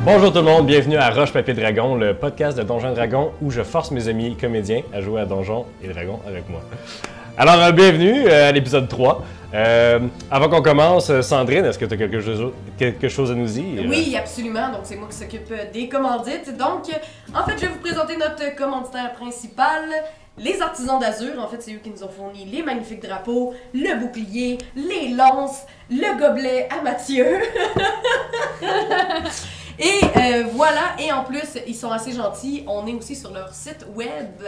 Bonjour tout le monde, bienvenue à Roche Papier Dragon, le podcast de Donjons et Dragons où je force mes amis comédiens à jouer à Donjons et Dragons avec moi. Alors, bienvenue à l'épisode 3. Avant qu'on commence, Sandrine, est-ce que tu as quelque chose à nous dire? Oui, absolument. Donc, c'est moi qui s'occupe des commandites. Donc, en fait, je vais vous présenter notre commanditaire principal, les Artisans d'Azur. En fait, c'est eux qui nous ont fourni les magnifiques drapeaux, le bouclier, les lances, le gobelet à Mathieu. Et voilà, et en plus, ils sont assez gentils. On est aussi sur leur site web.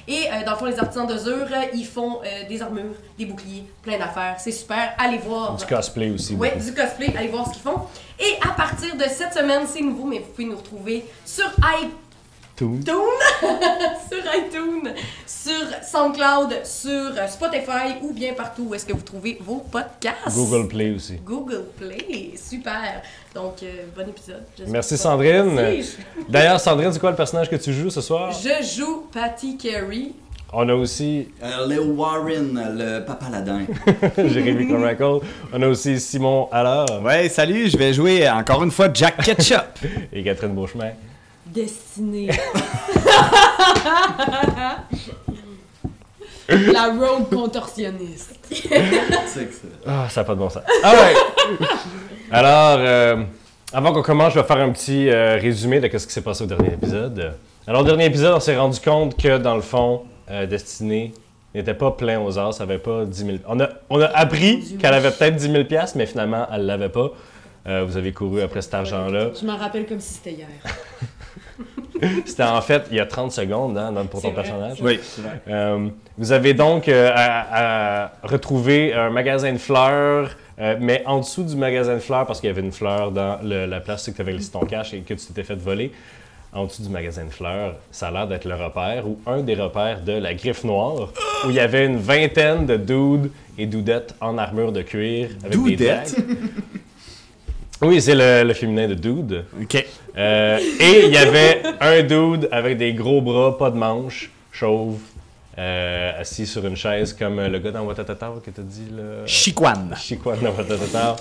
Et dans le fond, les Artisans d'Azur, ils font des armures, des boucliers, plein d'affaires. C'est super, allez voir. Du cosplay aussi. Oui, du cosplay, allez voir ce qu'ils font. Et à partir de cette semaine, c'est nouveau, mais vous pouvez nous retrouver sur iTunes, sur iTunes, sur SoundCloud, sur Spotify ou bien partout où est-ce que vous trouvez vos podcasts. Google Play aussi. Google Play, super. Donc, bon épisode. Merci Sandrine. Merci. D'ailleurs, Sandrine, c'est quoi le personnage que tu joues ce soir? Je joue Patty Carey. On a aussi Léo Warren, le papa ladin. Jérémy Carmichael. On a aussi Simon Allard. Ouais, salut, je vais jouer encore une fois Jack Ketchup. Et Catherine Beauchemin. Destinée. La rogue contorsionniste. C'est excellent. Ah, ça n'a pas de bon sens. Ah ouais! Alors, avant qu'on commence, je vais faire un petit résumé de ce qui s'est passé au dernier épisode. Alors, au dernier épisode, on s'est rendu compte que, dans le fond, Destinée n'était pas plein aux as, ça n'avait pas 10 000... On a appris qu'elle avait peut-être 10 000 $, mais finalement, elle ne l'avait pas. Vous avez couru après cet argent-là. Je m'en rappelle comme si c'était hier. C'était en fait il y a 30 secondes hein, pour ton personnage. Oui. Vous avez donc à retrouver un magasin de fleurs, mais en dessous du magasin de fleurs, parce qu'il y avait une fleur dans la place que tu avais laissé ton cache et que tu t'étais fait voler. En dessous du magasin de fleurs, ça a l'air d'être le repère ou un des repères de la Griffe Noire, où il y avait une vingtaine de dudes et doudettes en armure de cuir avec des dagues. Oui, c'est le féminin de dude. OK. Et il y avait un dude avec des gros bras, pas de manches, chauve, assis sur une chaise comme le gars dans Watatata que t'as dit là. Chiquan. Chiquan dans Watatata.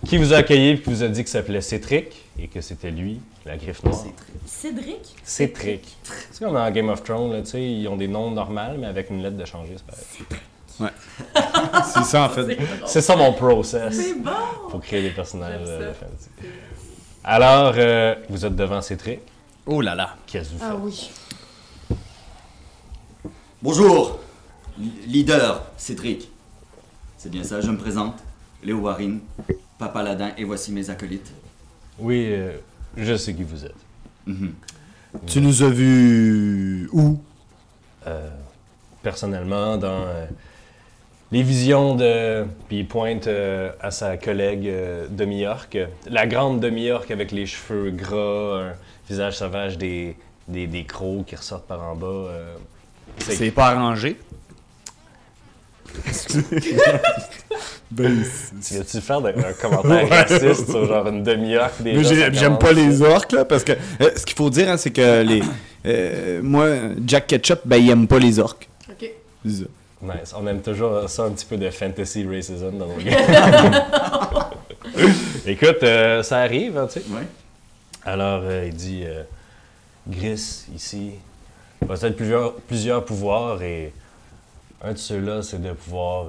Qui vous a accueilli et qui vous a dit qu'il s'appelait Cétric et que c'était lui, la Griffe Noire. Cédric? Cétric. C'est comme dans Game of Thrones, là, tu sais, ils ont des noms normaux, mais avec une lettre de changer, c'est pareil. Ouais. C'est ça en fait. C'est ça mon process. C'est bon! Pour créer des personnages J'aime ça. de fantasy. Alors, vous êtes devant Cétric. Oh là là. Qu'est-ce que vous faites? Ah oui. Bonjour, leader Cédric. C'est bien ça, je me présente. Léo Warren, papa ladin, et voici mes acolytes. Oui, je sais qui vous êtes. Mhm. Tu nous as vus où? Personnellement, dans les visions de... Puis il pointe à sa collègue Demi-Orc. La grande Demi-Orc avec les cheveux gras, un visage sauvage, des crocs qui ressortent par en bas. C'est pas arrangé. Ben, Tu veux-tu faire un commentaire raciste sur genre une Demi-Orc? mais j'aime pas les orques, là, parce que ce qu'il faut dire, hein, c'est que moi, Jack Ketchup, ben, il aime pas les orques. OK. C'est ça. Nice. On aime toujours ça, un petit peu de fantasy racism dans nos games. Écoute, ça arrive, hein, tu sais. Ouais. Alors, il dit Gris, ici, possède plusieurs pouvoirs et un de ceux-là, c'est de pouvoir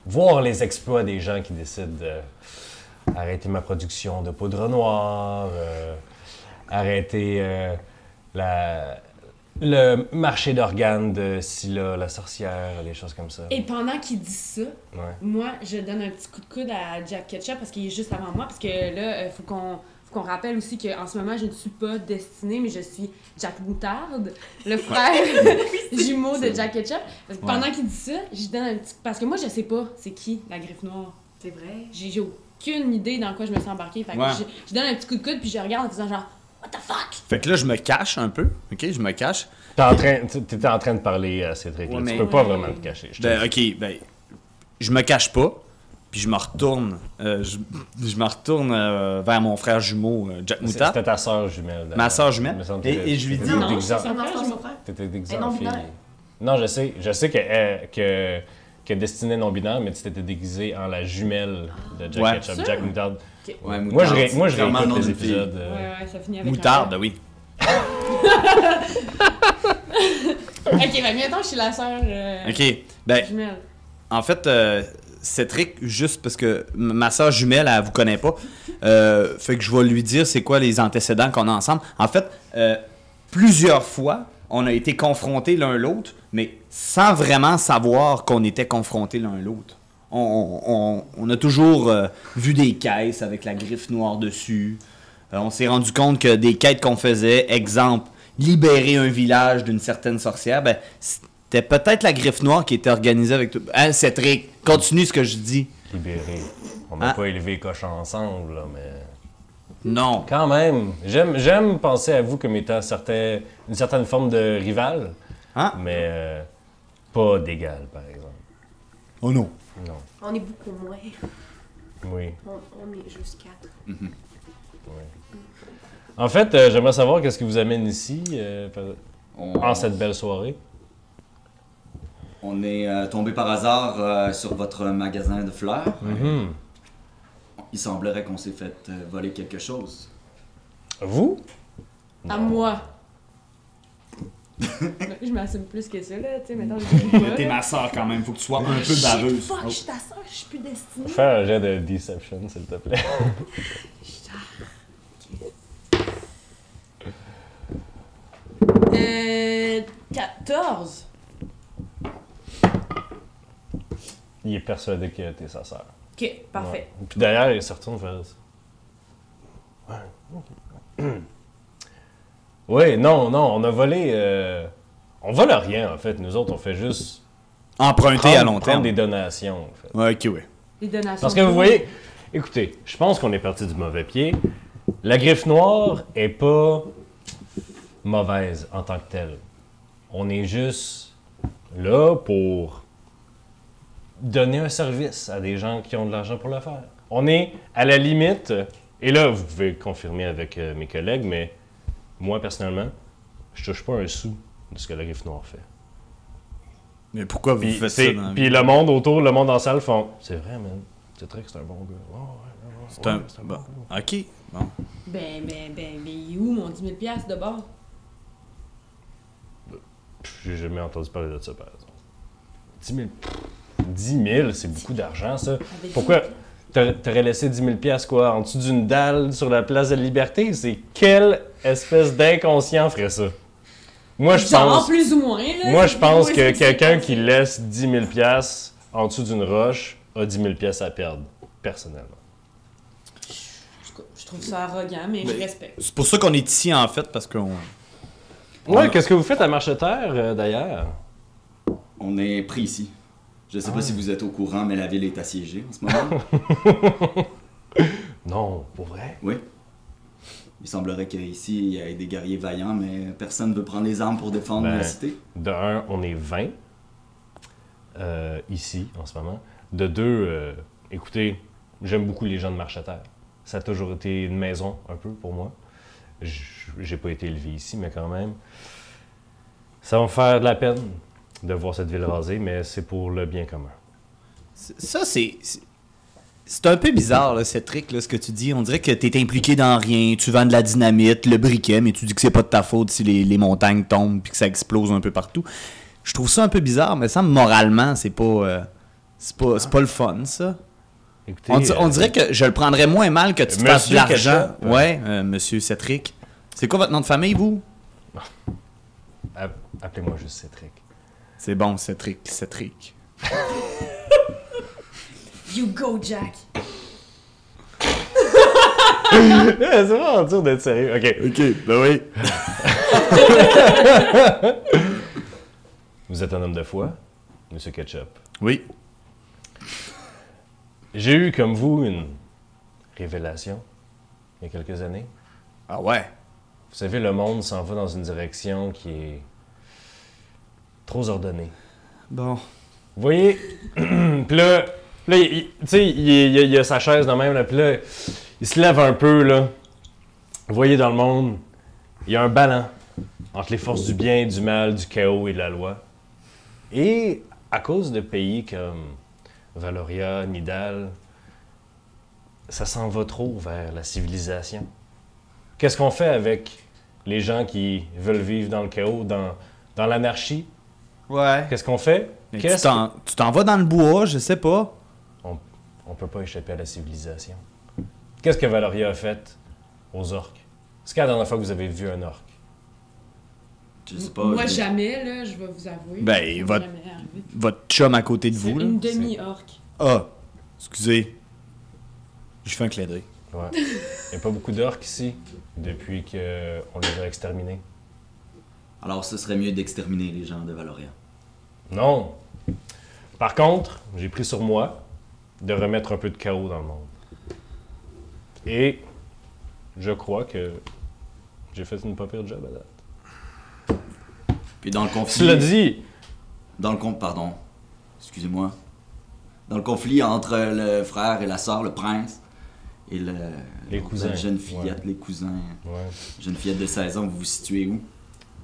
voir les exploits des gens qui décident d'arrêter ma production de poudre noire, arrêter le marché d'organes de Scylla, la sorcière, des choses comme ça. Et pendant qu'il dit ça, Ouais. moi, je donne un petit coup de coude à Jack Ketchup parce qu'il est juste avant moi. Parce que là, il faut qu'on rappelle aussi qu'en ce moment, je ne suis pas Destinée, mais je suis Jack Moutarde, le frère jumeau de Jack Ketchup. Parce que pendant qu'il dit ça, je donne un petit... Parce que moi, je sais pas c'est qui la Griffe Noire. C'est vrai. J'ai aucune idée dans quoi je me suis embarquée. Fait que Ouais. je donne un petit coup de coude puis je regarde en faisant genre « What the fuck? » Fait que là, je me cache un peu. OK, je me cache. T'étais en train de parler à Cédric, là. Ouais, Tu mais- peux pas vraiment te cacher. je te Ben, dis. OK, ben, je me cache pas. Puis je me retourne, je me retourne vers mon frère jumeau, Jack Moutarde. C'était ta sœur jumelle. Ma sœur jumelle. Il me semble Et je lui dis- Non, T'étais c'est son frère, c'est mon frère. déguisé Et en non fille. binaire. Non, je sais. Je sais que que destinée non-binaire, mais tu t'étais déguisé en la jumelle de Jack Ouais. Ketchup, Ça? Jack Moutarde. Ouais, Moi, je Moutarde, clairement le réécoute nom les d'une fille. épisodes. Ouais, ça finit avec Moutarde, oui. Ok, ben mettons, je suis la sœur Ok, ben, jumelle. en fait, Cétric, juste parce que ma soeur jumelle, elle vous connaît pas, fait que je vais lui dire c'est quoi les antécédents qu'on a ensemble. En fait, plusieurs fois, on a été confrontés l'un l'autre, mais sans vraiment savoir qu'on était confrontés l'un l'autre. On a toujours vu des caisses avec la griffe noire dessus. On s'est rendu compte que des quêtes qu'on faisait, exemple, libérer un village d'une certaine sorcière, ben, c'était peut-être la griffe noire qui était organisée avec tout. Hein, Cétric, continue ce que je dis. Libéré. On n'a Ah. pas élevé les cochons ensemble, là, mais... Non. Quand même, j'aime penser à vous comme étant une certaine forme de rival, Hein? mais pas d'égal, par exemple. Oh non. Non. On est beaucoup moins. Oui. On est juste 4. En fait, j'aimerais savoir qu'est-ce qui vous amène ici en cette belle soirée. On est tombé par hasard sur votre magasin de fleurs. Mhm. Il semblerait qu'on s'est fait voler quelque chose. Vous? À Non. moi. Je m'assume plus que ça, là, tu sais, mettons, je dis pas, T'es là. ma soeur quand même, faut que tu sois un peu baveuse. Fuck, je suis ta soeur, je suis plus destinée. Fais un jet de deception, s'il te plaît. 14. Il est persuadé que t'es sa sœur. Ok, parfait. Ouais. Puis d'ailleurs, il se retourne vers ça. Ouais. Oui, non, on a volé... On vole rien, en fait. Nous autres, on fait juste... Emprunter à long prendre terme. des donations, en fait. Ouais, ok, ouais. Les donations. Parce que vous voyez... Écoutez, je pense qu'on est parti du mauvais pied. La griffe noire est pas mauvaise en tant que telle. On est juste là pour donner un service à des gens qui ont de l'argent pour le faire. On est à la limite, et là, vous pouvez confirmer avec mes collègues, mais moi, personnellement, je touche pas un sou de ce que la griffe noire fait. Mais pourquoi vous Puis, faites ça dans la vie? puis le monde autour, le monde en salle font « C'est vrai, man. C'est vrai que c'est un bon gars. Oh, ouais, C'est un... c'est bon. bon gars. Ok, bon. Ben, il est où mon 10 000 de bord? Pff, j'ai jamais entendu parler de ça, par exemple. 10 000. 10 000, c'est beaucoup d'argent, ça. Avec Pourquoi t'aurais laissé 10 000 quoi, en dessous d'une dalle sur la place de la Liberté? C'est quelle espèce d'inconscient ferait ça? Moi, je Genre, pense... plus ou moins, là. Moi, je pense que Ouais, c'est quelqu'un ça. qui laisse 10 000 en dessous d'une roche a 10 000 à perdre, personnellement. Je trouve ça arrogant, mais je respecte. C'est pour ça qu'on est ici, en fait, parce qu'on... Ouais, qu'est-ce que vous faites à Marcheterre, d'ailleurs? On est pris ici. Je sais pas si vous êtes au courant, mais la ville est assiégée en ce moment. Non, pour vrai? Oui. Il semblerait qu'ici, il y ait des guerriers vaillants, mais personne ne veut prendre les armes pour défendre Ben, la cité. De un, on est 20 ici, en ce moment. De deux, écoutez, j'aime beaucoup les gens de Marcheterre. Ça a toujours été une maison, un peu, pour moi. J'ai pas été élevé ici, mais quand même. Ça va me faire de la peine de voir cette ville rasée, mais c'est pour le bien commun. Ça, c'est un peu bizarre, là, Cétric, là, ce que tu dis. On dirait que t'es impliqué dans rien. Tu vends de la dynamite, le briquet, mais tu dis que c'est pas de ta faute si les montagnes tombent puis que ça explose un peu partout. Je trouve ça un peu bizarre, mais ça, moralement, c'est pas le fun, ça. Écoutez, On dirait que je le prendrais moins mal que tu te fasses de Monsieur l'argent. Ketchup. Ouais, monsieur Cétric. C'est quoi votre nom de famille, vous? Appelez-moi juste Cétric. C'est bon, Cétric. You go, Jack! C'est vraiment dur d'être sérieux. OK, ben oui. vous êtes un homme de foi, Monsieur Ketchup. Oui. J'ai eu, comme vous, une révélation il y a quelques années. Ah ouais? Vous savez, le monde s'en va dans une direction qui est trop ordonnée. Bon. Vous voyez? Puis là, tu sais, il a sa chaise de même, là, puis là, il se lève un peu, là. Vous voyez, dans le monde, il y a un ballon entre les forces du bien et du mal, du chaos et de la loi. Et à cause de pays comme Valoria, Nidal, ça s'en va trop vers la civilisation. Qu'est-ce qu'on fait avec les gens qui veulent vivre dans le chaos, dans l'anarchie? Ouais. Qu'est-ce qu'on fait? Mais Qu'est-ce tu t'en vas dans le bois, je sais pas. On peut pas échapper à la civilisation. Qu'est-ce que Valoria a fait aux orques? C'est quand la dernière fois que vous avez vu un orque? Je sais pas. Moi, je- jamais, là, je vais vous avouer. Ben, Ça m'est votre- jamais arrivé. Votre chum à côté de C'est vous, là. une demi-orque. Ah, excusez. Je fais un clin d'œil. Ouais. Il n'y a pas beaucoup d'orques ici depuis qu'on les a exterminés. Alors, ce serait mieux d'exterminer les gens de Valoria. Non. Par contre, j'ai pris sur moi de remettre un peu de chaos dans le monde. Et je crois que j'ai fait une pas pire job à date. Puis dans le conflit... Tu l'as dit! Pardon. Excusez-moi. Dans le conflit entre le frère et la sœur, le prince, et Les cousins, la jeune fillette, ouais. les cousins. Ouais. Jeune fillette de 16 ans, vous vous situez où?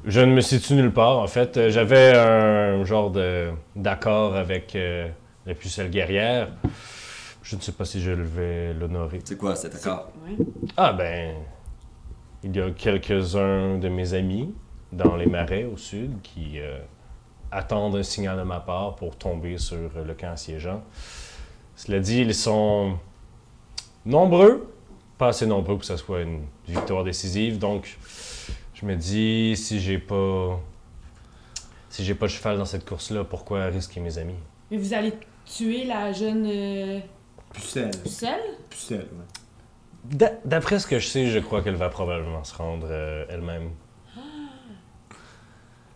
Je ne me situe nulle part. En fait, j'avais un genre d'accord avec la pucelle guerrière. Je ne sais pas si je vais l'honorer. C'est quoi cet accord? Ouais. Ah ben, il y a quelques-uns de mes amis dans les marais au sud qui attendent un signal de ma part pour tomber sur le camp assiégeant. Cela dit, ils sont nombreux, pas assez nombreux pour que ce soit une victoire décisive, donc je me dis, si j'ai pas de cheval dans cette course-là, pourquoi risquer mes amis? Mais vous allez tuer la jeune Pucelle. pucelle? Pucelle, ouais. D'après ce que je sais, je crois qu'elle va probablement se rendre elle-même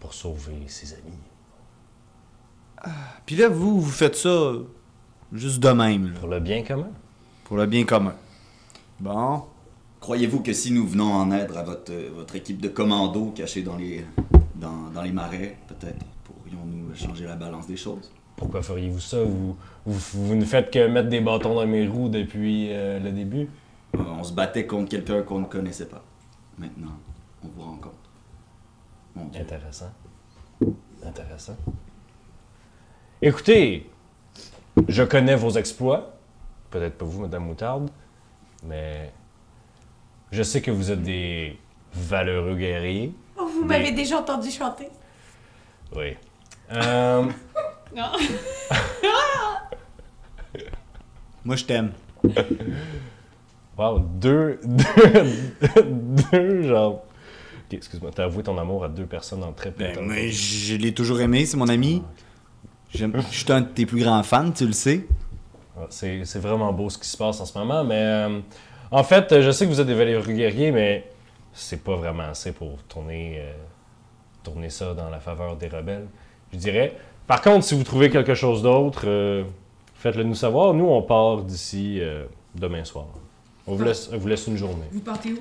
pour sauver ses amis. Puis là, vous faites ça juste de même, là, Pour le bien commun. pour le bien commun. Bon. Croyez-vous que si nous venons en aide à votre équipe de commando cachée dans les marais, peut-être pourrions-nous changer la balance des choses? Pourquoi feriez-vous ça? Vous ne faites que mettre des bâtons dans mes roues depuis le début? On se battait contre quelqu'un qu'on ne connaissait pas. Maintenant, on vous rencontre. Mon Dieu. Intéressant. Intéressant. Écoutez, je connais vos exploits. Peut-être pas vous, Madame Moutarde, mais je sais que vous êtes des valeureux guerriers. Oh, vous m'avez déjà entendu chanter. Oui. Non. Moi, je t'aime. Wow, deux, genre... Ok, excuse-moi, t'as avoué ton amour à deux personnes en très peu de temps. Ben, mais je l'ai toujours aimé, c'est mon ami. Je suis un de tes plus grands fans, tu le sais. Ouais, c'est vraiment beau ce qui se passe en ce moment, mais en fait, je sais que vous êtes des valeureux guerriers, mais c'est pas vraiment assez pour tourner ça dans la faveur des rebelles, je dirais. Par contre, si vous trouvez quelque chose d'autre, faites-le nous savoir. Nous, on part d'ici demain soir. On vous laisse une journée, Vous partez où?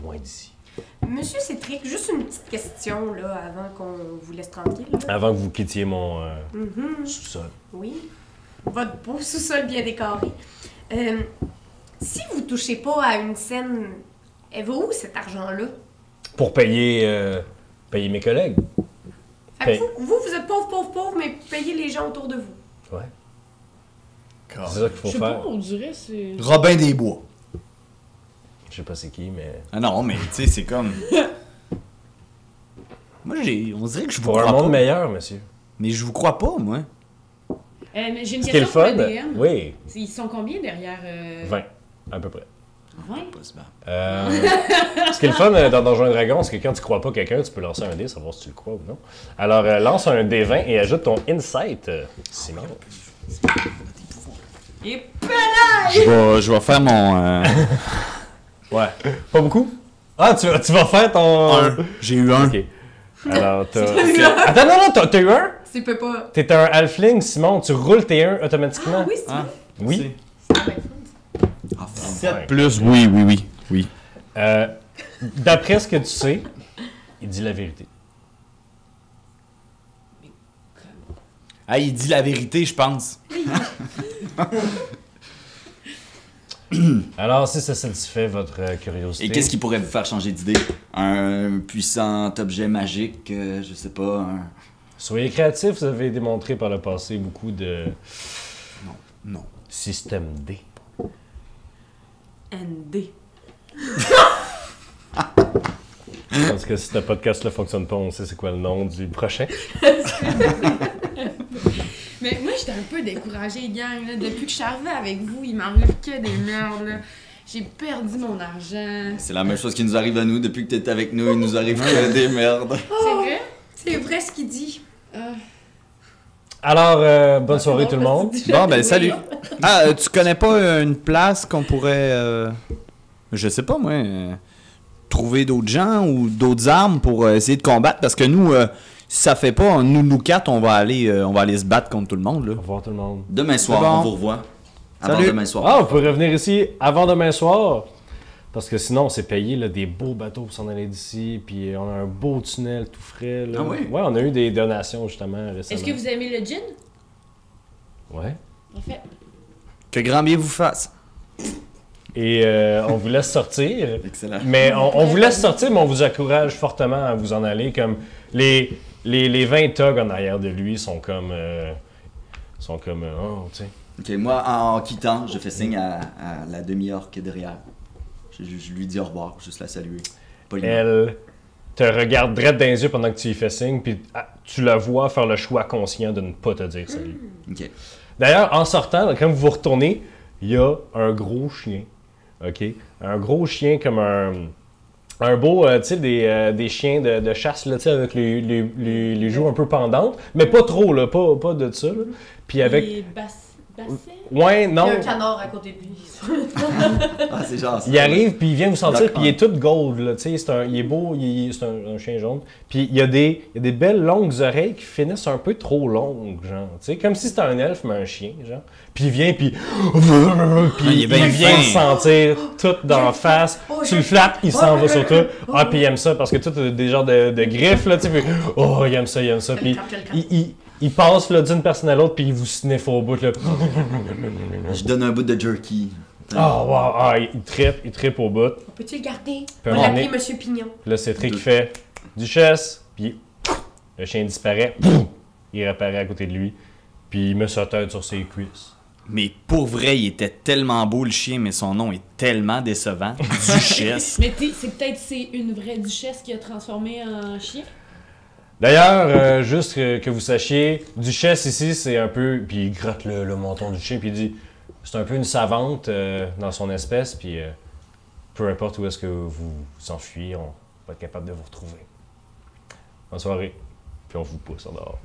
loin d'ici. Monsieur Cétric, juste une petite question là avant qu'on vous laisse tranquille. là. Avant que vous quittiez mon Mhm. sous-sol. Oui. Votre beau sous-sol bien décoré. Si vous touchez pas à une scène, elle va où cet argent-là? Pour payer mes collègues. Fait que vous êtes pauvre, mais payez les gens autour de vous. Ouais. C'est ça qu'il faut Je sais faire. pas, on dirait c'est... Robin des Bois. Je sais pas c'est qui, mais... Ah non, mais tu sais, c'est comme... Moi, on dirait que je vous Pour un crois monde pas. meilleur, monsieur. Mais je vous crois pas, moi. Mais j'ai une Ce qui est question le pour fun, le DM. oui, Ils sont combien derrière... 20, à peu près. 20? Pas se battre. Ce qui est le fun dans Donjons et Dragons, c'est que quand tu crois pas quelqu'un, tu peux lancer un dé, savoir si tu le crois ou non. Alors, lance un D20 et ajoute ton Insight, Simon. Et Je vais faire mon... Ouais. Pas beaucoup? Ah, tu vas faire ton... un. J'ai eu un. Ok. Alors, Attends, non, t'as eu un? Tu peux pas. T'es un halfling, Simon, tu roules tes 1 automatiquement. Ah oui, c'est Hein? vrai. Oui. C'est bien fun. Ah, 7 plus, oui. D'après ce que tu sais, il dit la vérité. Ah, il dit la vérité, je pense. Alors, si ça satisfait votre curiosité... Et qu'est-ce qui pourrait vous faire changer d'idée? Un puissant objet magique, je sais pas, Soyez créatifs, vous avez démontré par le passé beaucoup de Non. système D. ND. Je pense que si ce podcast-là fonctionne pas, on sait c'est quoi le nom du prochain. Mais moi, j'étais un peu découragée, gang. Là. Depuis que je suis arrivée avec vous, il m'arrive que des merdes. Là. J'ai perdu mon argent. C'est la même chose qui nous arrive à nous. Depuis que t'es avec nous, il nous arrive que des merdes. C'est vrai? C'est vrai ce qu'il dit. Alors, bonne soirée tout le monde. Bon, ben, salut. Ah, tu connais pas une place qu'on pourrait, je sais pas, moi, trouver d'autres gens ou d'autres armes pour essayer de combattre? Parce que nous, si ça fait pas, nous quatre, on va aller se battre contre tout le monde, là. Au revoir tout le monde. Demain soir, C'est bon. on vous revoit. Avant Salut. demain soir. Ah, vous pouvez revenir ici avant demain soir. Parce que sinon, on s'est payé là, des beaux bateaux pour s'en aller d'ici. Puis on a un beau tunnel tout frais. Là. Ah oui? Ouais, on a eu des donations justement récemment. Est-ce que vous aimez le gin? Ouais. Parfait. Que grand bien vous fasse. Et on vous laisse sortir. Excellent. Mais on vous laisse sortir, mais on vous encourage fortement à vous en aller. Comme les 20 thugs en arrière de lui sont comme. Oh, tu sais. Ok, moi, en quittant, je fais signe à la demi-orque derrière. Je lui dis au revoir, juste la saluer. Poliment. Elle te regarde droit dans les yeux pendant que tu y fais signe, puis tu la vois faire le choix conscient de ne pas te dire salut. Ok. D'ailleurs, en sortant, quand vous vous retournez, il y a un gros chien. OK? Un gros chien comme un beau, tu sais, des chiens de chasse, là, tu sais, avec les joues un peu pendantes. Mais pas trop, là, pas de ça, là. Puis avec... Les bassets? Ouais, Il y non. a un canard à côté de lui. Ah, c'est genre ça. Il arrive, puis il vient vous sentir, D'accord. puis il est tout gold, là, tu sais, il est beau, c'est un chien jaune. Puis il y a des belles longues oreilles qui finissent un peu trop longues, genre, tu sais, comme si c'était un elfe, mais un chien, genre. Puis il vient, puis il est bien vient fin. sentir tout d'en face. Tu le flattes, il s'en va sur toi. Ah, puis il aime ça, parce que tout a des genres de griffes, là, tu sais, puis oh, il aime ça. Puis il passe là, d'une personne à l'autre, puis il vous sniffe au bout, là. Je donne un bout de jerky. Ah, wow, ah, il trippe au bout. On peut-tu le garder? Peut On va m'emmener. l'appeler Monsieur Pignon. Là, c'est Trick qui fait Duchesse, puis le chien disparaît, il réapparaît à côté de lui, puis il met sa tête sur ses cuisses. Mais pour vrai, il était tellement beau le chien, mais son nom est tellement décevant. Duchesse. Mais c'est une vraie duchesse qui a transformé en chien? D'ailleurs, juste que vous sachiez, Duchesse ici, c'est un peu. Puis il gratte le menton du chien, puis il dit c'est un peu une savante dans son espèce, puis peu importe où est-ce que vous enfuyez, on va être capable de vous retrouver. Bonne soirée, puis on vous pousse en dehors.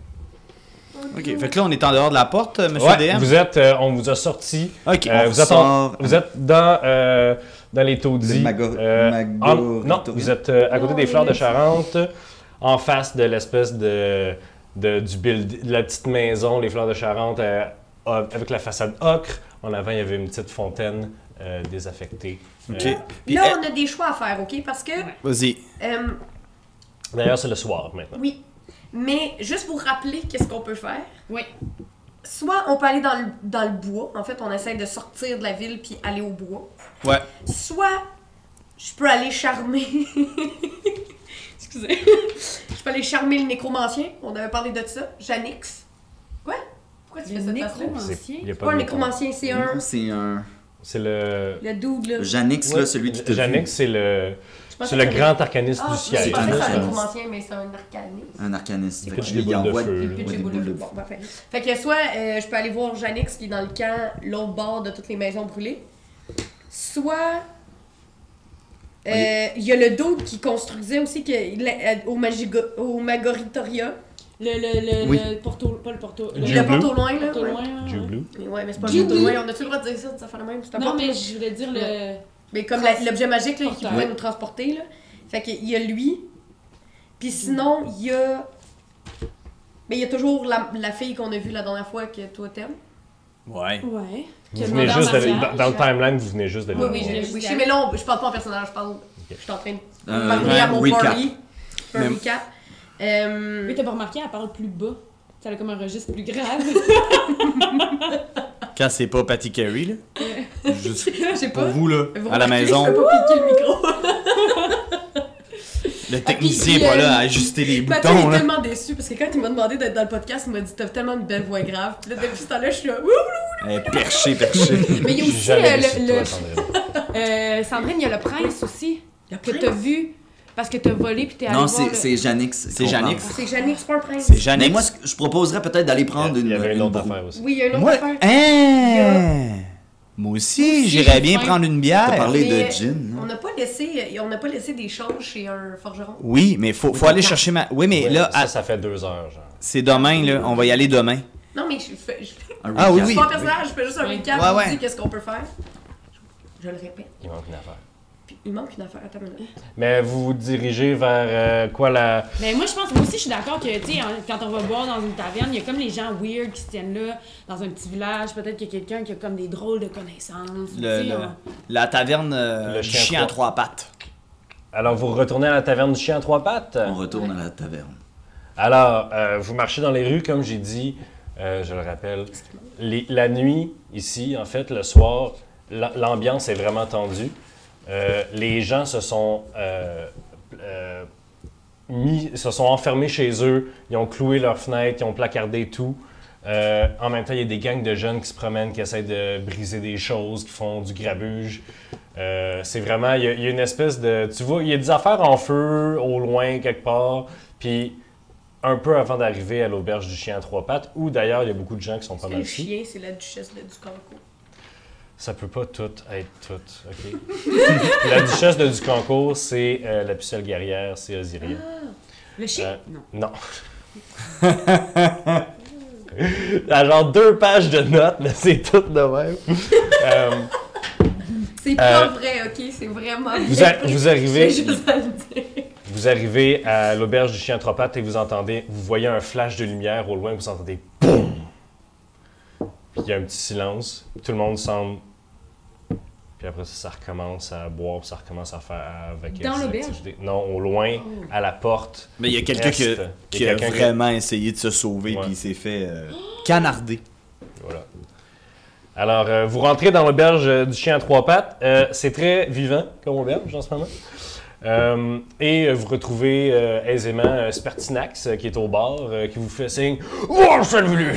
Ok, fait que là, on est en dehors de la porte, monsieur Ouais, DM. vous êtes, on vous a sorti. Ok, Vous êtes dans les taudis. Non, vous êtes à côté des fleurs de Charente, en face de l'espèce de la petite maison, les fleurs de Charente, avec la façade ocre. En avant, il y avait une petite fontaine désaffectée. Ok. Puis, Là, on a des choix à faire, OK? Parce que, vas-y. D'ailleurs, c'est le soir maintenant. oui, mais juste pour rappeler qu'est-ce qu'on peut faire, Oui. soit on peut aller dans le bois. En fait, on essaie de sortir de la ville puis aller au bois. Ouais. Soit je peux aller charmer... Excusez. Je peux aller charmer le nécromancien. On avait parlé de ça. Janix. Quoi? Pourquoi tu Le fais cette face-là? nécromancien? Il y a C'est pas un de nécromancien, c'est un... Non, c'est un. C'est le. Le dude, là. Janix, là, celui qui te. Janix, c'est le. Je pensais C'est le que grand arcaniste Ah, du je ciel. pensais que c'était un Janix. nécromancien, mais c'est un arcaniste. Un arcaniste. Il Fait que pitch lui, des il boules de envoie feu, Il là. pitch Ouais, des des boules de boules feu. de Bon, parfait. Fait que soit je peux aller voir Janix qui est dans le camp, l'autre bord de toutes les maisons brûlées. Soit il y a le dude qui construisait aussi au Magoritoria. Oui. Le porto, pas le porto. Du Le bleu. porte au loin, là. porto ouais. loin. Jew Blue. Mais ouais, mais c'est pas Du le porte au bleu. loin. On a-tu le droit de dire ça, de faire la même? C'est un Non, porte au mais loin. je voulais dire le. Mais comme l'objet magique là, qui Porteur. pouvait nous transporter, là. Fait qu'il y a lui. Puis sinon, il y a... Mais il y a toujours la fille qu'on a vue la dernière fois que toi t'aimes. Ouais. Ouais. Vous venez juste d'aller. Dans le timeline, vous venez juste d'aller. Oui, oui, voir. je sais, mais là, je parle pas en personnage, je parle... Je suis en train de parler Ouais, à mon recap. party. Un Même- recap. Mais t'as pas remarqué, elle parle plus bas. Ça a comme un registre plus grave. Quand c'est pas Patty Carey, là. Juste Je sais pour pas. vous, là, Vous à la remarquez, maison. Je peux pas piquer le micro. Le technicien puis, est pas là à ajuster les Mathieu boutons, est là. tellement déçu parce que quand il m'a demandé d'être dans le podcast, il m'a dit t'as tellement une belle voix grave. Puis là, depuis ce temps-là, je suis là. Ouh! Perché. Mais il y a J'ai aussi jamais déçu de toi, Sandrine. Sandrine, il y a le prince aussi. Le Que prince? t'as vu. Parce que t'as volé puis t'es allé Non, voir. c'est Janix. C'est Janix. C'est Janix, c'est pas un prince. C'est Mais Janix. moi, je proposerais peut-être d'aller prendre Il y avait une autre broue. affaire aussi. Oui, il y a une autre Moi, affaire. moi aussi, j'ai j'irais bien faim. prendre une T'as bière. parlé Mais, de gin. On hein? n'a pas laissé des choses chez un forgeron. Oui, mais faut aller chercher ma... Oui, mais Ouais, là, ça fait 2 heures, genre. c'est demain, là. On va y aller demain. Non, mais je Un Ah oui, recap. suis pas un personnage, je fais juste un Oui. recap. Ouais, On ouais. dit qu'est-ce qu'on peut faire. Je le répète. Il manque une affaire. Puis il manque une affaire. Attends une minute. Mais vous vous dirigez vers quoi la. Mais moi, aussi, je suis d'accord que, tu sais, quand on va boire dans une taverne, il y a comme les gens weird qui se tiennent là, dans un petit village. Peut-être qu'il y a quelqu'un qui a comme des drôles de connaissances. tu sais, La taverne Le du chien chien à trois. 3 pattes. Alors, vous retournez à la taverne du chien à 3 pattes? On retourne à la taverne. Alors, vous marchez dans les rues, comme j'ai dit, je le rappelle. La nuit, ici, en fait, le soir, l'ambiance est vraiment tendue. Les gens se sont enfermés chez eux, ils ont cloué leurs fenêtres, ils ont placardé tout. En même temps, il y a des gangs de jeunes qui se promènent, qui essaient de briser des choses, qui font du grabuge. C'est vraiment, il y a une espèce de... Tu vois, il y a des affaires en feu, au loin, quelque part, puis un peu avant d'arriver à l'auberge du chien à 3 pattes, où d'ailleurs, il y a beaucoup de gens qui sont pas Le mal sous. chien, c'est la duchesse de Ducanco. Ça peut pas tout être tout, OK? La duchesse de Ducancourt, c'est la pucelle guerrière, c'est Osiria. Le chien? Non. Non. Il y a genre 2 pages de notes, mais c'est tout de même. C'est pas vrai, ok? C'est vraiment Vous arrivez... J'ai juste à le dire. Vous arrivez à l'auberge du chien à 3 pattes et vous voyez un flash de lumière au loin, vous entendez BOUM! Puis il y a un petit silence, tout le monde semble... Puis après ça recommence à boire, puis ça recommence à faire avec Dans des l'auberge? activités. Non, au loin, à la porte. Mais il y a quelqu'un qui Est. a, Il y a quelqu'un qui- vraiment essayé de se sauver Ouais. puis il s'est fait canarder. Voilà. Alors, vous rentrez dans l'auberge du chien à 3 pattes. C'est très vivant comme auberge en ce moment. Et vous retrouvez aisément Spertinax qui est au bar, qui vous fait signe « Oh, salut!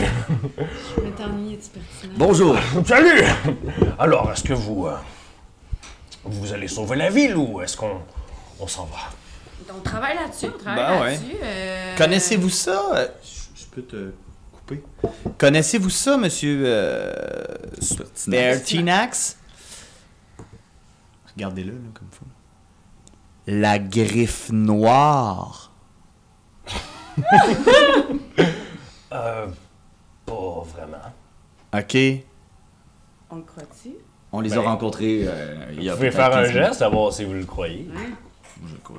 Je m'étais ennuyée de ce personnage. Bonjour. Salut! Alors, est-ce que vous allez sauver la ville ou est-ce qu'on s'en va? On travaille là-dessus, Ben ouais. Connaissez-vous ça? Je peux te couper. Connaissez-vous ça, monsieur Spertinax? Regardez-le, là, comme ça. La griffe noire. Pas vraiment. OK. On le croit-tu? On les a Ben, rencontrés il y a Vous pouvez peut-être faire un 15 minutes. geste, à voir si vous le croyez. Je crois.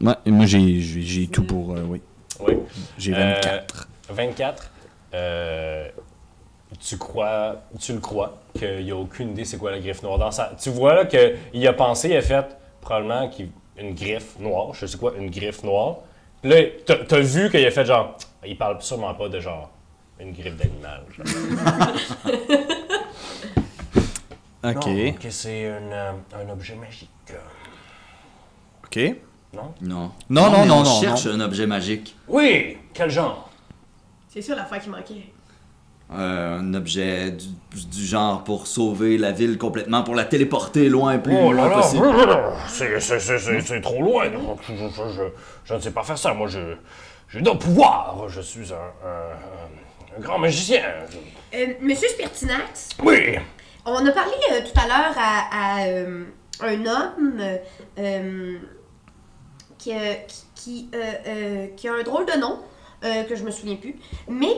Ouais, et moi, j'ai tout pour... oui. Oui. J'ai 24. 24. Tu le crois qu'il n'y a aucune idée c'est quoi la griffe noire. Tu vois là qu'il a pensé, il a fait probablement une griffe noire. Je sais quoi, une griffe noire. Là, t'as vu qu'il a fait genre, il parle sûrement pas de genre une griffe d'animal. OK. Non, que c'est un objet magique. OK. Non? Non. Non, mais non, on non, cherche non. un objet magique. Oui! Quel genre? C'est ça l'affaire qui manquait. Un objet du genre pour sauver la ville complètement, pour la téléporter loin, plus Oh loin là là! possible. C'est trop loin. Non, je ne sais pas faire ça. Moi, j'ai de pouvoir. Je suis un grand magicien. Monsieur Spertinax, Oui! on a parlé tout à l'heure à un homme qui a un drôle de nom. Que je me souviens plus. Mais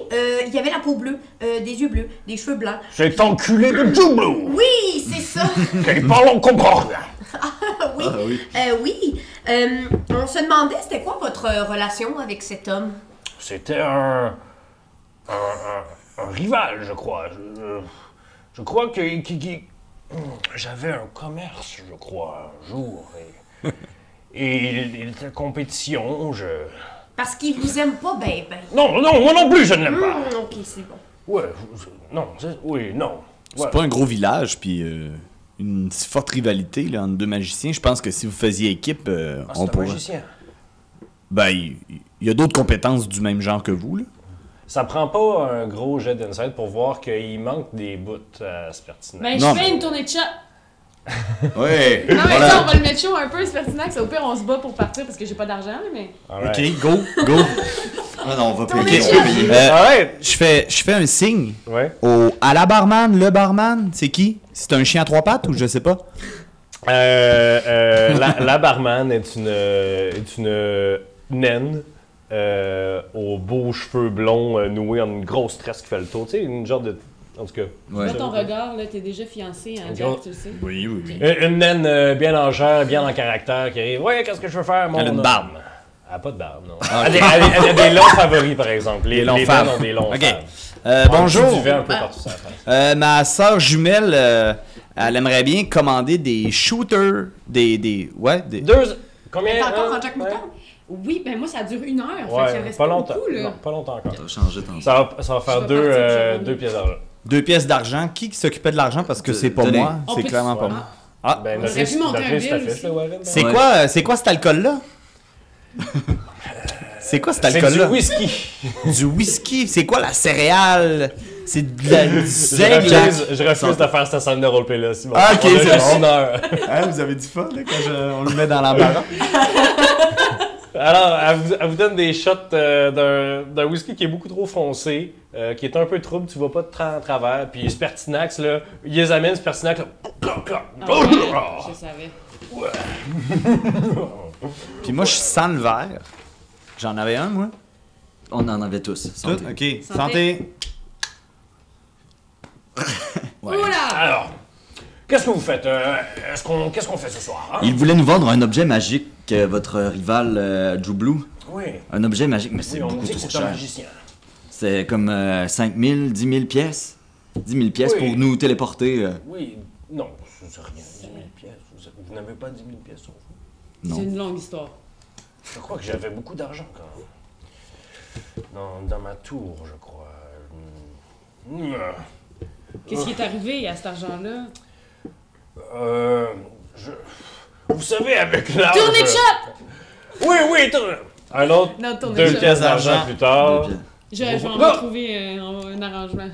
il y avait la peau bleue, des yeux bleus, des cheveux blancs. C'est enculé de Joublo! Oui, c'est ça! Qu'il parle, on comprend rien. Oui. Ah oui. Oui. On se demandait c'était quoi votre relation avec cet homme? C'était un rival, je crois. Je crois que j'avais un commerce, je crois, un jour. Et il était compétition, Parce qu'il vous aime pas, ben. Non, moi non plus, je ne l'aime pas. Ok, c'est bon. Ouais, non, oui, non. C'est Ouais. pas un gros village, puis une si forte rivalité là, entre deux magiciens. Je pense que si vous faisiez équipe, on pourrait. magicien. Ben, il y a d'autres compétences du même genre que vous, là. Ça prend pas un gros jet d'insight pour voir qu'il manque des bouts à Spertinax. Ben, Non, je fais une tournée de chat. Ouais. Non, mais Voilà. ça, on va le mettre chaud un peu, Spertinax. Au pire, on se bat pour partir parce que j'ai pas d'argent, là, mais. Alright. Ok, go, go. Ah non, on va Tournez payer. de On chef. va payer. Alright. Je fais un signe Ouais. à la barman, le barman, c'est qui? C'est un chien à trois pattes ou je sais pas? La barman est une naine aux beaux cheveux blonds noués en une grosse tresse qui fait le tour. Tu sais, une genre de... En tout cas. Ouais. Là, ton regard, là, t'es déjà fiancé, hein, Gros- Jack, tu le sais. Oui, oui, oui. Une naine bien en chair, bien en caractère, qui arrive. Ouais, qu'est-ce que je veux faire, mon Elle a une homme? barbe. Elle a pas de barbe, non. Elle a des longs favoris, par exemple. Les longs naines faves. ont des longs Ok. faves. Bonjour. Du duvet un peu partout sur la face. Ma soeur jumelle, elle aimerait bien commander des shooters, ouais, des... Combien? T'es encore hein? en Jack Moutarde? Oui, ben moi, ça dure 1 heure. Fait qu'il en Ouais, reste pas longtemps. beaucoup, là. Non, pas longtemps encore. Ça va changer tantôt. Ça va faire Je vais partir, deux pièces d'argent. 2 pièces d'argent. Qui s'occupait de l'argent? Parce que c'est pas Tenez. moi. On C'est peut- clairement pas Ouais. moi. Ah, Ben, On notre aurait pu liste monter un bill t'affiche, aussi. là, Warren? c'est quoi cet alcool-là? C'est quoi cet C'est du alcool-là? whisky. Du whisky. C'est quoi la céréale? C'est du Je seigle. refuse de faire cette scène de roleplay là, Simon. Ah, ok, On a c'est juste bon. une heure. Hein, vous avez du fun là, quand on le met dans l'embarras? Alors, elle vous donne des shots d'un whisky qui est beaucoup trop foncé, qui est un peu trouble, tu vas pas de travers. Puis Spertinax, là, il les amène, Spertinax, là. Ah ouais, je savais. Puis moi, je sens le verre. J'en avais un, moi. On en avait tous. Tout? Santé. Ok. Santé. Ouais. Oula! Alors, qu'est-ce que vous faites? Qu'est-ce qu'on fait ce soir? Hein? Il voulait nous vendre un objet magique, votre rival Joublou. Oui, Un objet magique, mais c'est oui, on beaucoup dit que trop c'est un cher. magicien. C'est comme 5 000, 10 000 pièces. 10 000 pièces Oui. pour nous téléporter. Oui, non, c'est rien, 10 000 pièces. Vous n'avez pas 10 000 pièces sur vous? Non. C'est une longue histoire. Je crois que j'avais beaucoup d'argent quand même. Dans ma tour, je crois. Qu'est-ce qui est arrivé à cet argent-là? Vous savez, avec l'âge... Tournée de chat! Oui, tourne! Un autre, Non, tournée de 2 chat. pièces d'argent plus tard. Je vais en Ah! retrouver un arrangement.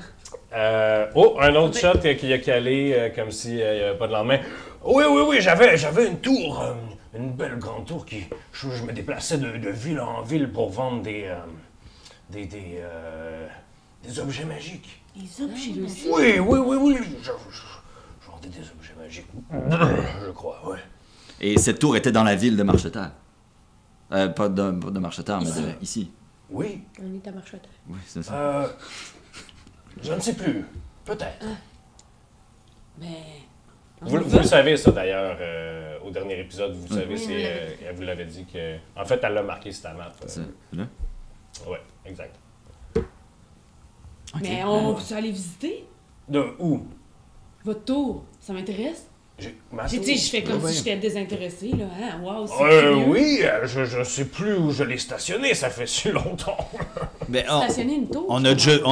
Un autre shot qui a calé comme s'il n'y avait pas de lendemain. Oui, j'avais une tour, une belle grande tour qui... Je me déplaçais de ville en ville pour vendre des objets magiques. Les objets magiques. Oui, je vendais des objets magiques. Je crois, ouais. Et cette tour était dans la ville de Marcheterre. Pas de Marcheterre, mais ici. Oui, On est à Marchotte. Oui, c'est ça. je ne sais plus. Peut-être. Mais. Vous le savez, ça, d'ailleurs, au dernier épisode, vous savez, Oui, elle vous l'avait dit que... En fait, elle l'a marqué sur ta map. C'est là. Ouais, exact. Mais on peut aller visiter De où? votre tour? Ça m'intéresse? Ma Tu tour? sais, je fais comme Ouais. si j'étais désintéressé, là. Hein? Wow, c'est curieux. Oui, je sais plus où je l'ai stationné, ça fait si longtemps. Ben, Stationner une tour? on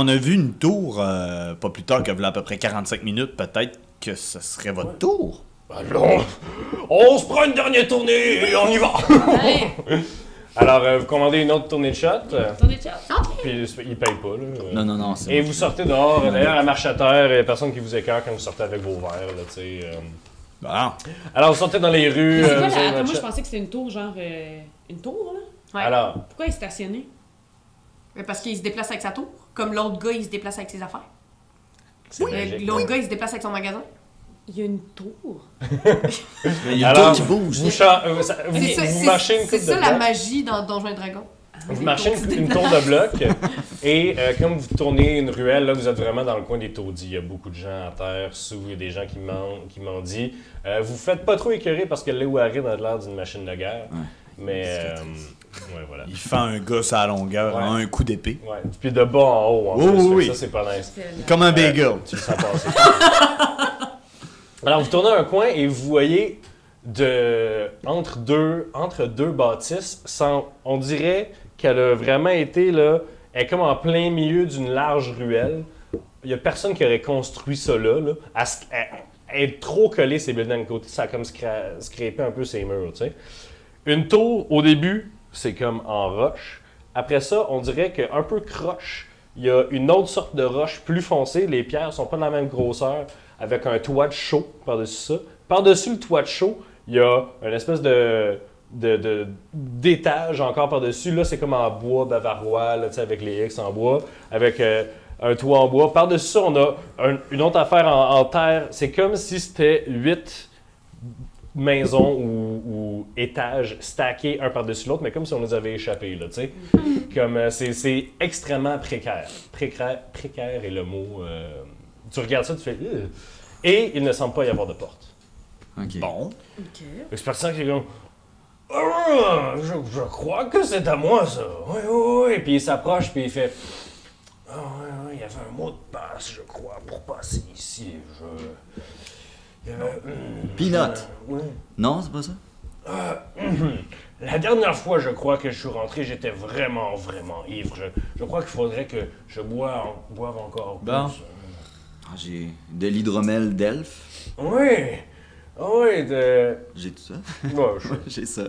a vu une tour pas plus tard qu'il y a à peu près 45 minutes. Peut-être que ce serait votre tour. Alors, on se prend une dernière tournée et on y va. Allez, Alors, vous commandez une autre tournée de shot, tournée de chat. puis il paye pas, là. Non, c'est Et bon. vous sortez dehors, d'ailleurs, à marche à terre, il n'y a personne qui vous écœure quand vous sortez avec vos verres, là, tu sais. Bon. Alors, vous sortez dans les rues. C'est quoi, vous avez là? votre Moi, je shot. pensais que c'était une tour, genre. Une tour, là? Ouais. Alors, Pourquoi il est stationné? Mais parce qu'il se déplace avec sa tour, comme l'autre gars, il se déplace avec ses affaires. c'est magique. L'autre gars, il se déplace avec son magasin. Il y a une tour. Il y a une Alors, tour qui bouge. vous marchez une C'est coupe de ça la blocs. magie dans Donjons et Dragons. Vous marchez une tour de bloc et comme vous tournez une ruelle, là, vous êtes vraiment dans le coin des taudis. Il y a beaucoup de gens à terre, sous, il y a des gens qui mendient. Vous faites pas trop écœurer parce que Léo Harid a l'air d'une machine de guerre. Ouais. Mais, ouais, voilà. Il fait un gosse à la longueur Ouais. en un coup d'épée. Ouais. Puis de bas en haut, en Oh, plus. Fait que oui. Ça, c'est pas nice. Comme un bagel. Tu le sens passer. Alors, vous tournez un coin et vous voyez entre deux bâtisses, on dirait qu'elle a vraiment été là, elle est comme en plein milieu d'une large ruelle. Il n'y a personne qui aurait construit ça là. être trop collé ces buildings de côté, ça a comme scrapé un peu ces murs, tu sais. Une tour, au début, c'est comme en roche. Après ça, on dirait qu'un peu croche, il y a une autre sorte de roche plus foncée. Les pierres sont pas de la même grosseur, avec un toit de chaux par-dessus ça. Par-dessus le toit de chaux, il y a une espèce d'étage encore par-dessus. Là, c'est comme en bois bavarois, là, avec les X en bois, avec un toit en bois. Par-dessus ça, on a une autre affaire en terre. C'est comme si c'était 8 maisons ou étages stackés un par-dessus l'autre, mais comme si on les avait échappés, là, tu sais. Comme, c'est extrêmement précaire. Précaire est le mot. Tu regardes ça, tu fais... Ugh. Et il ne semble pas y avoir de porte. Ok. Bon. Ok. L'expert qui est comme... Ah, je crois que c'est à moi, ça. Oui, oui, oui. Puis il s'approche, puis il fait... Ah, oui, oui, il y avait un mot de passe, je crois, pour passer ici. Il y avait... Peanut. Oui. Non, c'est pas ça? La dernière fois, je crois que je suis rentré, j'étais vraiment, vraiment ivre. Je crois qu'il faudrait que je boive encore plus. Bon. Ah, j'ai de l'hydromel d'elfe. Oui. Ah oui, J'ai tout ça. Ouais, J'ai ça.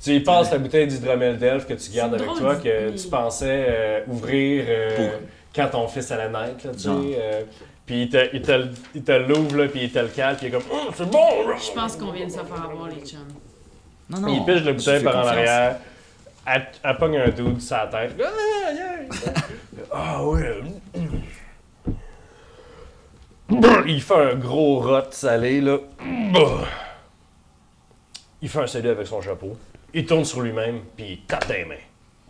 tu y passes la bouteille d'hydromel d'elfe que tu gardes C'est avec drôle, toi, que mais- tu pensais ouvrir Pour- quand ton fils allait naître, là, tu Genre. sais. Puis il te l'ouvre, là, puis il te le cale, puis il est comme « Oh, c'est bon! » Je pense qu'on vient de se faire avoir, les chums. Non, non. Il pige la je bouteille fais par en confiance. arrière, elle pogne un dude sur la tête. Ah, yeah. Ah oui. Il fait un gros rot salé, là. Il fait un salut avec son chapeau. Il tourne sur lui-même, puis il tape des mains.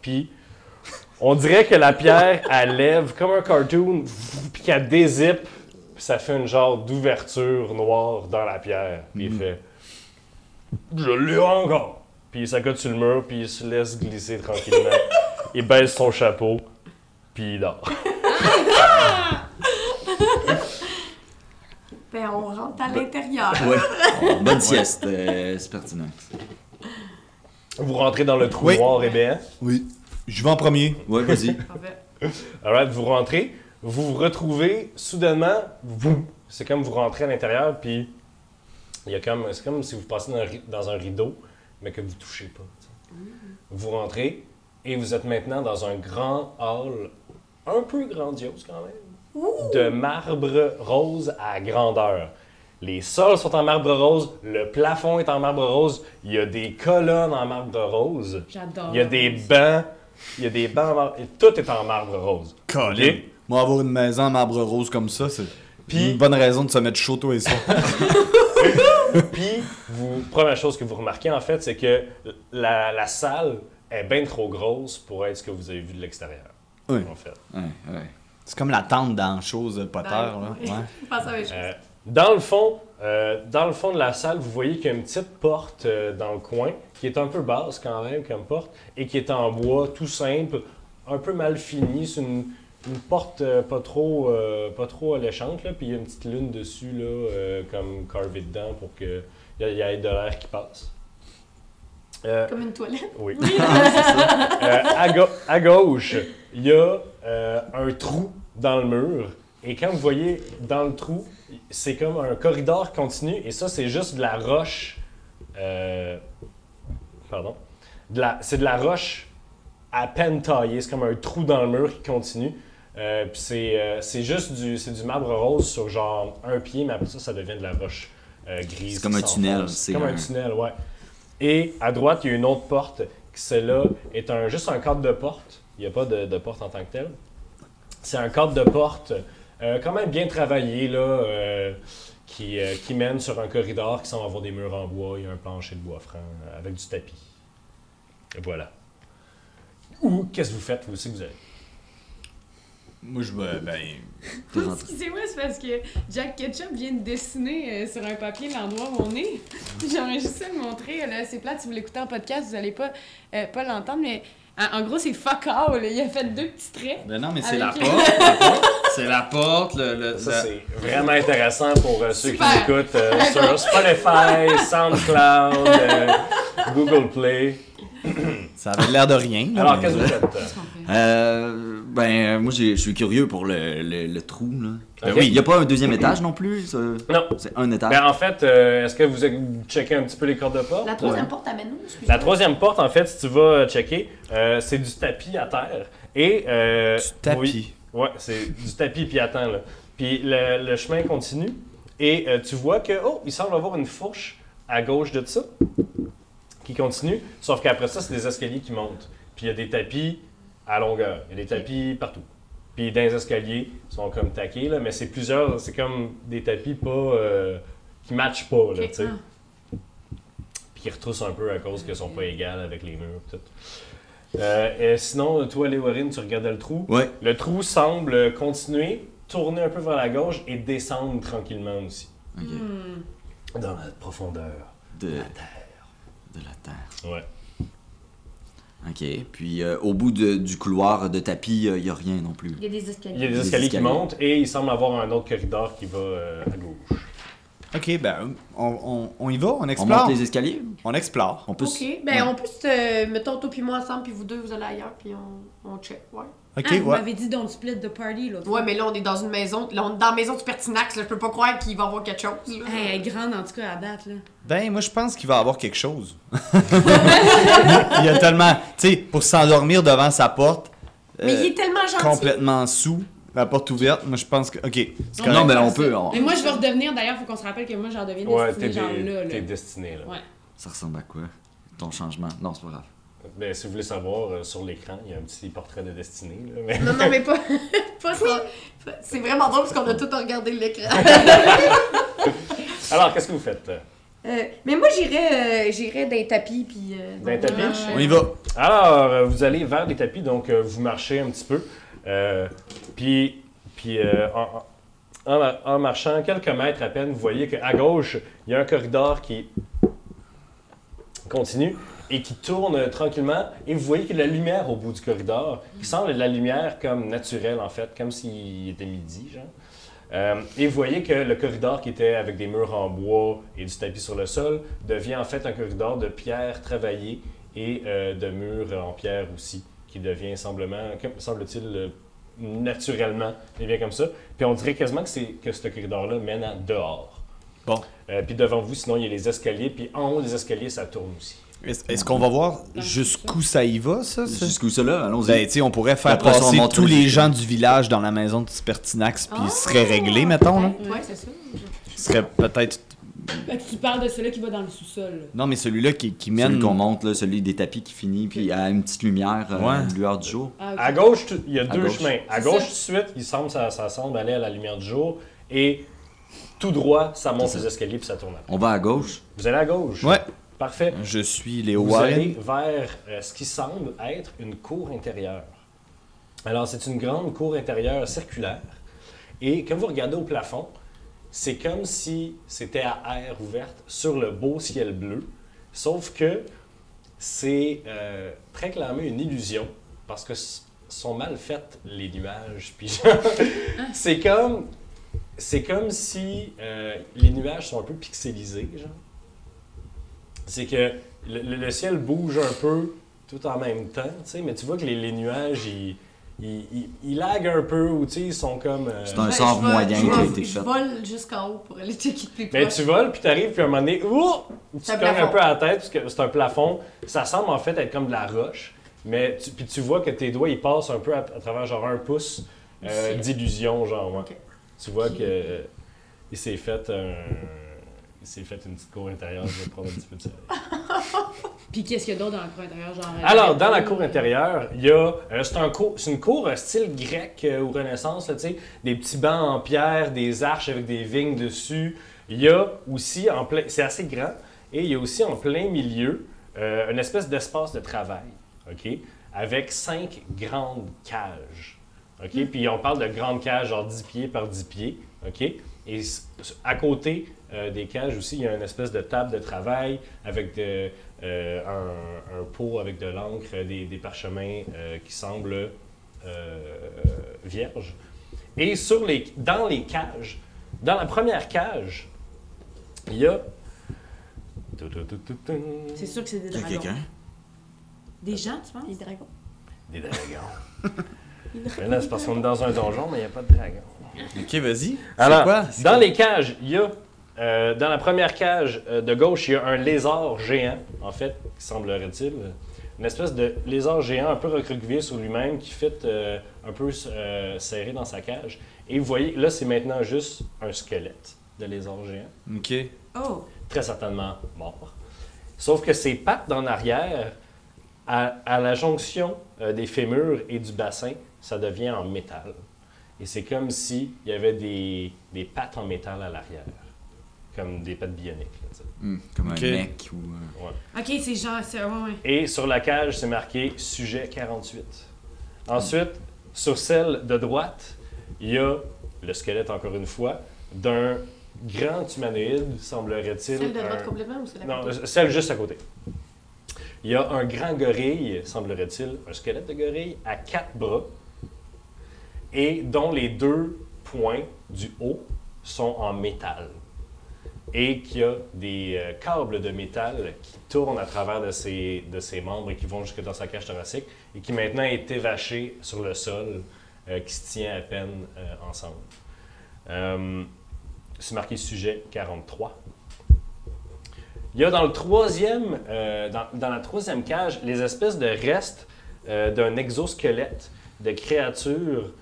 Puis, on dirait que la pierre, elle lève comme un cartoon, puis qu'elle dézippe, puis ça fait une genre d'ouverture noire dans la pierre. Puis il fait « Je l'ai encore! » Puis il s'accote sur le mur, puis il se laisse glisser tranquillement. Il baisse son chapeau, puis il dort. Ben, on rentre à l'intérieur. Ouais. Oh, bonne sieste, c'est pertinent. Vous rentrez dans le trou Oui. noir et béant. Oui. Je vais en premier. Ouais, vas-y. Parfait. Alright, vous rentrez, vous vous retrouvez soudainement, c'est comme vous rentrez à l'intérieur, puis il y a comme, c'est comme si vous passez dans un rideau, mais que vous touchez pas. Tu sais. Vous rentrez et vous êtes maintenant dans un grand hall, un peu grandiose quand même, de marbre rose à grandeur. Les sols sont en marbre rose, le plafond est en marbre rose, il y a des colonnes en marbre rose, J'adore. il y a des bancs en marbre, et tout est en marbre rose. Colin. Ok? Moi, avoir une maison en marbre rose comme ça, c'est Puis- une bonne raison de se mettre chaud tôt et ça. Puis, première chose que vous remarquez, en fait, c'est que la salle est bien trop grosse pour être ce que vous avez vu de l'extérieur. Oui. En fait. Ouais, ouais. C'est comme la tente dans chose de Potter, là. Ouais. Ouais. Je pense à la même chose. Dans le fond de la salle, vous voyez qu'il y a une petite porte dans le coin, qui est un peu basse quand même comme porte, et qui est en bois tout simple, un peu mal finie. C'est une porte pas trop alléchante, là, puis il y a une petite lune dessus, là, comme carvée dedans pour qu'il y ait de l'air qui passe. Comme une toilette. Oui. À gauche, il y a un trou dans le mur. Et quand vous voyez dans le trou, c'est comme un corridor continu. Et ça, c'est juste de la roche. Pardon. C'est de la roche à peine taillée. C'est comme un trou dans le mur qui continue. Puis c'est juste du marbre rose sur genre un pied, mais après ça, ça devient de la roche grise. C'est comme qui un tunnel, s'enfonce. c'est comme un un- tunnel, ouais. Et à droite, il y a une autre porte, qui celle-là est juste un cadre de porte. Il n'y a pas de porte en tant que telle. C'est un cadre de porte quand même bien travaillé, là, qui mène sur un corridor qui semble avoir des murs en bois. Il y a un plancher de bois franc avec du tapis. Et voilà. Ou qu'est-ce que vous faites, vous aussi, que vous avez? Moi, je vais, ben... T'es rentré. Excusez-moi, c'est parce que Jack Ketchup vient de dessiner sur un papier l'endroit où on est. J'aimerais juste ça le montrer. Là, c'est plate, si vous l'écoutez en podcast, vous allez pas l'entendre, mais en gros, c'est fuck all. Il a fait 2 petits traits. Ben non, mais c'est Avec- la porte. C'est la porte, Ça, c'est vraiment intéressant pour ceux qui Super. l'écoutent sur Spotify, SoundCloud, Google Play. Ça avait l'air de rien. là, Alors, mais- qu'est-ce que vous faites? Qu'est-ce qu'on fait? moi, je suis curieux pour le trou, là. Ok. Oui, il n'y a pas un deuxième étage non plus? Non. C'est un étage. Ben, en fait, est-ce que vous checkez un petit peu les cordes de porte? La troisième porte amène où, excuse-moi? La troisième porte, en fait, si tu vas checker, c'est du tapis à terre. Et, Du tapis. Oui, ouais, c'est du tapis puis attends, là. Puis le chemin continue et tu vois que, il semble avoir une fourche à gauche de ça qui continue. Sauf qu'après ça, c'est des escaliers qui montent. Puis il y a des tapis à longueur. Il y a des tapis partout. Puis dans les escaliers, ils sont comme taqués, là, mais c'est c'est comme des tapis pas qui matchent pas, là, tu sais. Puis qui retroussent un peu à cause qu'ils sont pas égales avec les murs et tout. Et sinon, toi, Léorine, tu regardais le trou. Ouais. Le trou semble continuer, tourner un peu vers la gauche et descendre tranquillement aussi. Ok. Dans la profondeur. De la terre. De la terre. Ouais. Ok. Puis au bout du couloir de tapis, il n'y a rien non plus. Il y a des escaliers. Il y a des escaliers qui montent et il semble avoir un autre corridor qui va à gauche. Ok, ben, on y va, on On explore. monte les escaliers? On explore. On peut Ok, ben on peut se... mettons toi puis moi ensemble, puis vous deux, vous allez ailleurs, puis on check, ouais. Ok, Ah, vous ouais. m'avez dit don't split the party, l'autre Ouais, mais là, on est dans une maison, là, on est dans la maison du Pertinax, là, je peux pas croire qu'il va y avoir quelque chose, là. Elle est grande, en tout cas, à date, là. Ben, moi, je pense qu'il va y avoir quelque chose. Il y a tellement. Tu sais, pour s'endormir devant sa porte, Mais il est tellement gentil. complètement sous, la porte ouverte, moi, je pense que. Ok, c'est Non, correct. mais on peut. Mais moi, je vais redevenir, d'ailleurs, faut qu'on se rappelle que moi, j'en deviens Ouais, destinée, genre là, t'es là. destiné, là. Ouais. Ça ressemble à quoi? Ton changement? Non, c'est pas grave. Ben, si vous voulez savoir, sur l'écran, il y a un petit portrait de destinée, là. Mais... Non, non, mais pas, pas ça. C'est vraiment drôle parce qu'on a tout regardé l'écran. Alors, qu'est-ce que vous faites? Mais moi, j'irais d'un tapis, puis... D'un tapis? On y va. Alors, vous allez vers les tapis, donc vous marchez un petit peu. Puis en marchant quelques mètres à peine, vous voyez qu'à gauche, il y a un corridor qui continue et qui tourne tranquillement. Et vous voyez qu'il y a de la lumière au bout du corridor, qui semble de la lumière comme naturelle, en fait, comme s'il était midi, genre. Et vous voyez que le corridor qui était avec des murs en bois et du tapis sur le sol devient en fait un corridor de pierre travaillée et de murs en pierre aussi, qui devient semble-t-il, naturellement, et bien comme ça. Puis on dirait quasiment que ce corridor-là mène à dehors. Bon. Puis devant vous, sinon, il y a les escaliers, puis en haut des escaliers, ça tourne aussi. Est-ce qu'on va voir jusqu'où ça y va, ça? Jusqu'où ça, là? Allons-y. Ben, tu sais, on pourrait faire Après ça, on passer montre tous les les escaliers. gens du village dans la maison de Spertinax, puis ils seraient réglés, mettons, là. Ouais, c'est ça. Ils seraient peut-être. Fait que tu parles de celui qui va dans le sous-sol, là. Non, mais celui-là qui Celui mène. qu'on monte, là, celui des tapis qui finit, puis à une petite lumière, Ouais. une lueur du jour. Ah, ok. À gauche, il y a À deux gauche. chemins. À C'est gauche, ça. tout de suite, ça semble aller à la lumière du jour. Et tout droit, ça monte C'est ça. les escaliers, puis ça tourne après. On va à gauche. Vous allez à gauche. Ouais. Parfait. Je suis Léo Vous allez Warren. vers ce qui semble être une cour intérieure. Alors, c'est une grande cour intérieure circulaire. Et comme vous regardez au plafond, c'est comme si c'était à air ouverte sur le beau ciel bleu. Sauf que c'est très clairement une illusion parce que sont mal faites les nuages. Puis genre, c'est comme si les nuages sont un peu pixelisés, genre. C'est que le ciel bouge un peu tout en même temps, tu sais, mais tu vois que les nuages, ils laguent un peu, ou tu sais, ils sont comme... C'est un sort moyen qui a été Je fait. vole jusqu'en haut pour aller checker de plus Mais proche. tu voles, puis t'arrives, puis à un moment donné, tu C'est un cognes un plafond. peu à la tête, parce que c'est un plafond. Ça semble en fait être comme de la roche, mais puis tu vois que tes doigts, ils passent un peu à travers genre 1 pouce Ciel. d'illusion, genre, ouais. Ok. Tu vois que il s'est fait une petite cour intérieure, je vais prendre un petit peu de soleil. Puis qu'est-ce qu'il y a d'autre dans la cour intérieure, genre... Alors, dans la cour intérieure, il y a. C'est une cour style grec ou Renaissance, là, tu sais, des petits bancs en pierre, des arches avec des vignes dessus. Il y a aussi en plein. C'est assez grand. Et il y a aussi en plein milieu une espèce d'espace de travail, OK? Avec 5 grandes cages. OK? Puis on parle de grandes cages, genre 10 pieds par 10 pieds. OK? Et à côté des cages aussi, il y a une espèce de table de travail avec un pot avec de l'encre, des parchemins qui semblent vierges. Et dans les cages, dans la première cage, il y a... C'est sûr que c'est des Il y a dragons. quelqu'un? Des gens, tu penses? Les dragons. Des dragons. Mais là, c'est parce qu'on est dans un donjon, mais il n'y a pas de dragon. Ok, vas-y. Alors, C'est quoi? C'est dans quoi? les cages, il y a, dans la première cage de gauche, il y a un lézard géant, en fait, qui semblerait-il. Une espèce de lézard géant un peu recroquevillé sur lui-même qui fit un peu serré dans sa cage. Et vous voyez, là, c'est maintenant juste un squelette de lézard géant. Ok. Oh! Très certainement mort. Sauf que ses pattes d'en arrière, à la jonction des fémurs et du bassin, ça devient en métal. Et c'est comme s'il y avait des pattes en métal à l'arrière. Comme des pattes bioniques. Là, tu sais. Comme Ok. un mec ou... Ok, c'est genre, c'est. Ouais. Et sur la cage, c'est marqué sujet 48. Ensuite, sur celle de droite, il y a le squelette, encore une fois, d'un grand humanoïde, semblerait-il. Celle de droite complètement ou celle à Non, côté? celle juste à côté. Il y a un grand gorille, semblerait-il, un squelette de gorille à 4 bras, et dont les 2 points du haut sont en métal. Et qu'il y a des câbles de métal qui tournent à travers de ses membres et qui vont jusque dans sa cage thoracique, et qui maintenant est évaché sur le sol, qui se tient à peine ensemble. C'est marqué sujet 43. Il y a dans le troisième, dans la troisième cage, les espèces de restes d'un exosquelette de créatures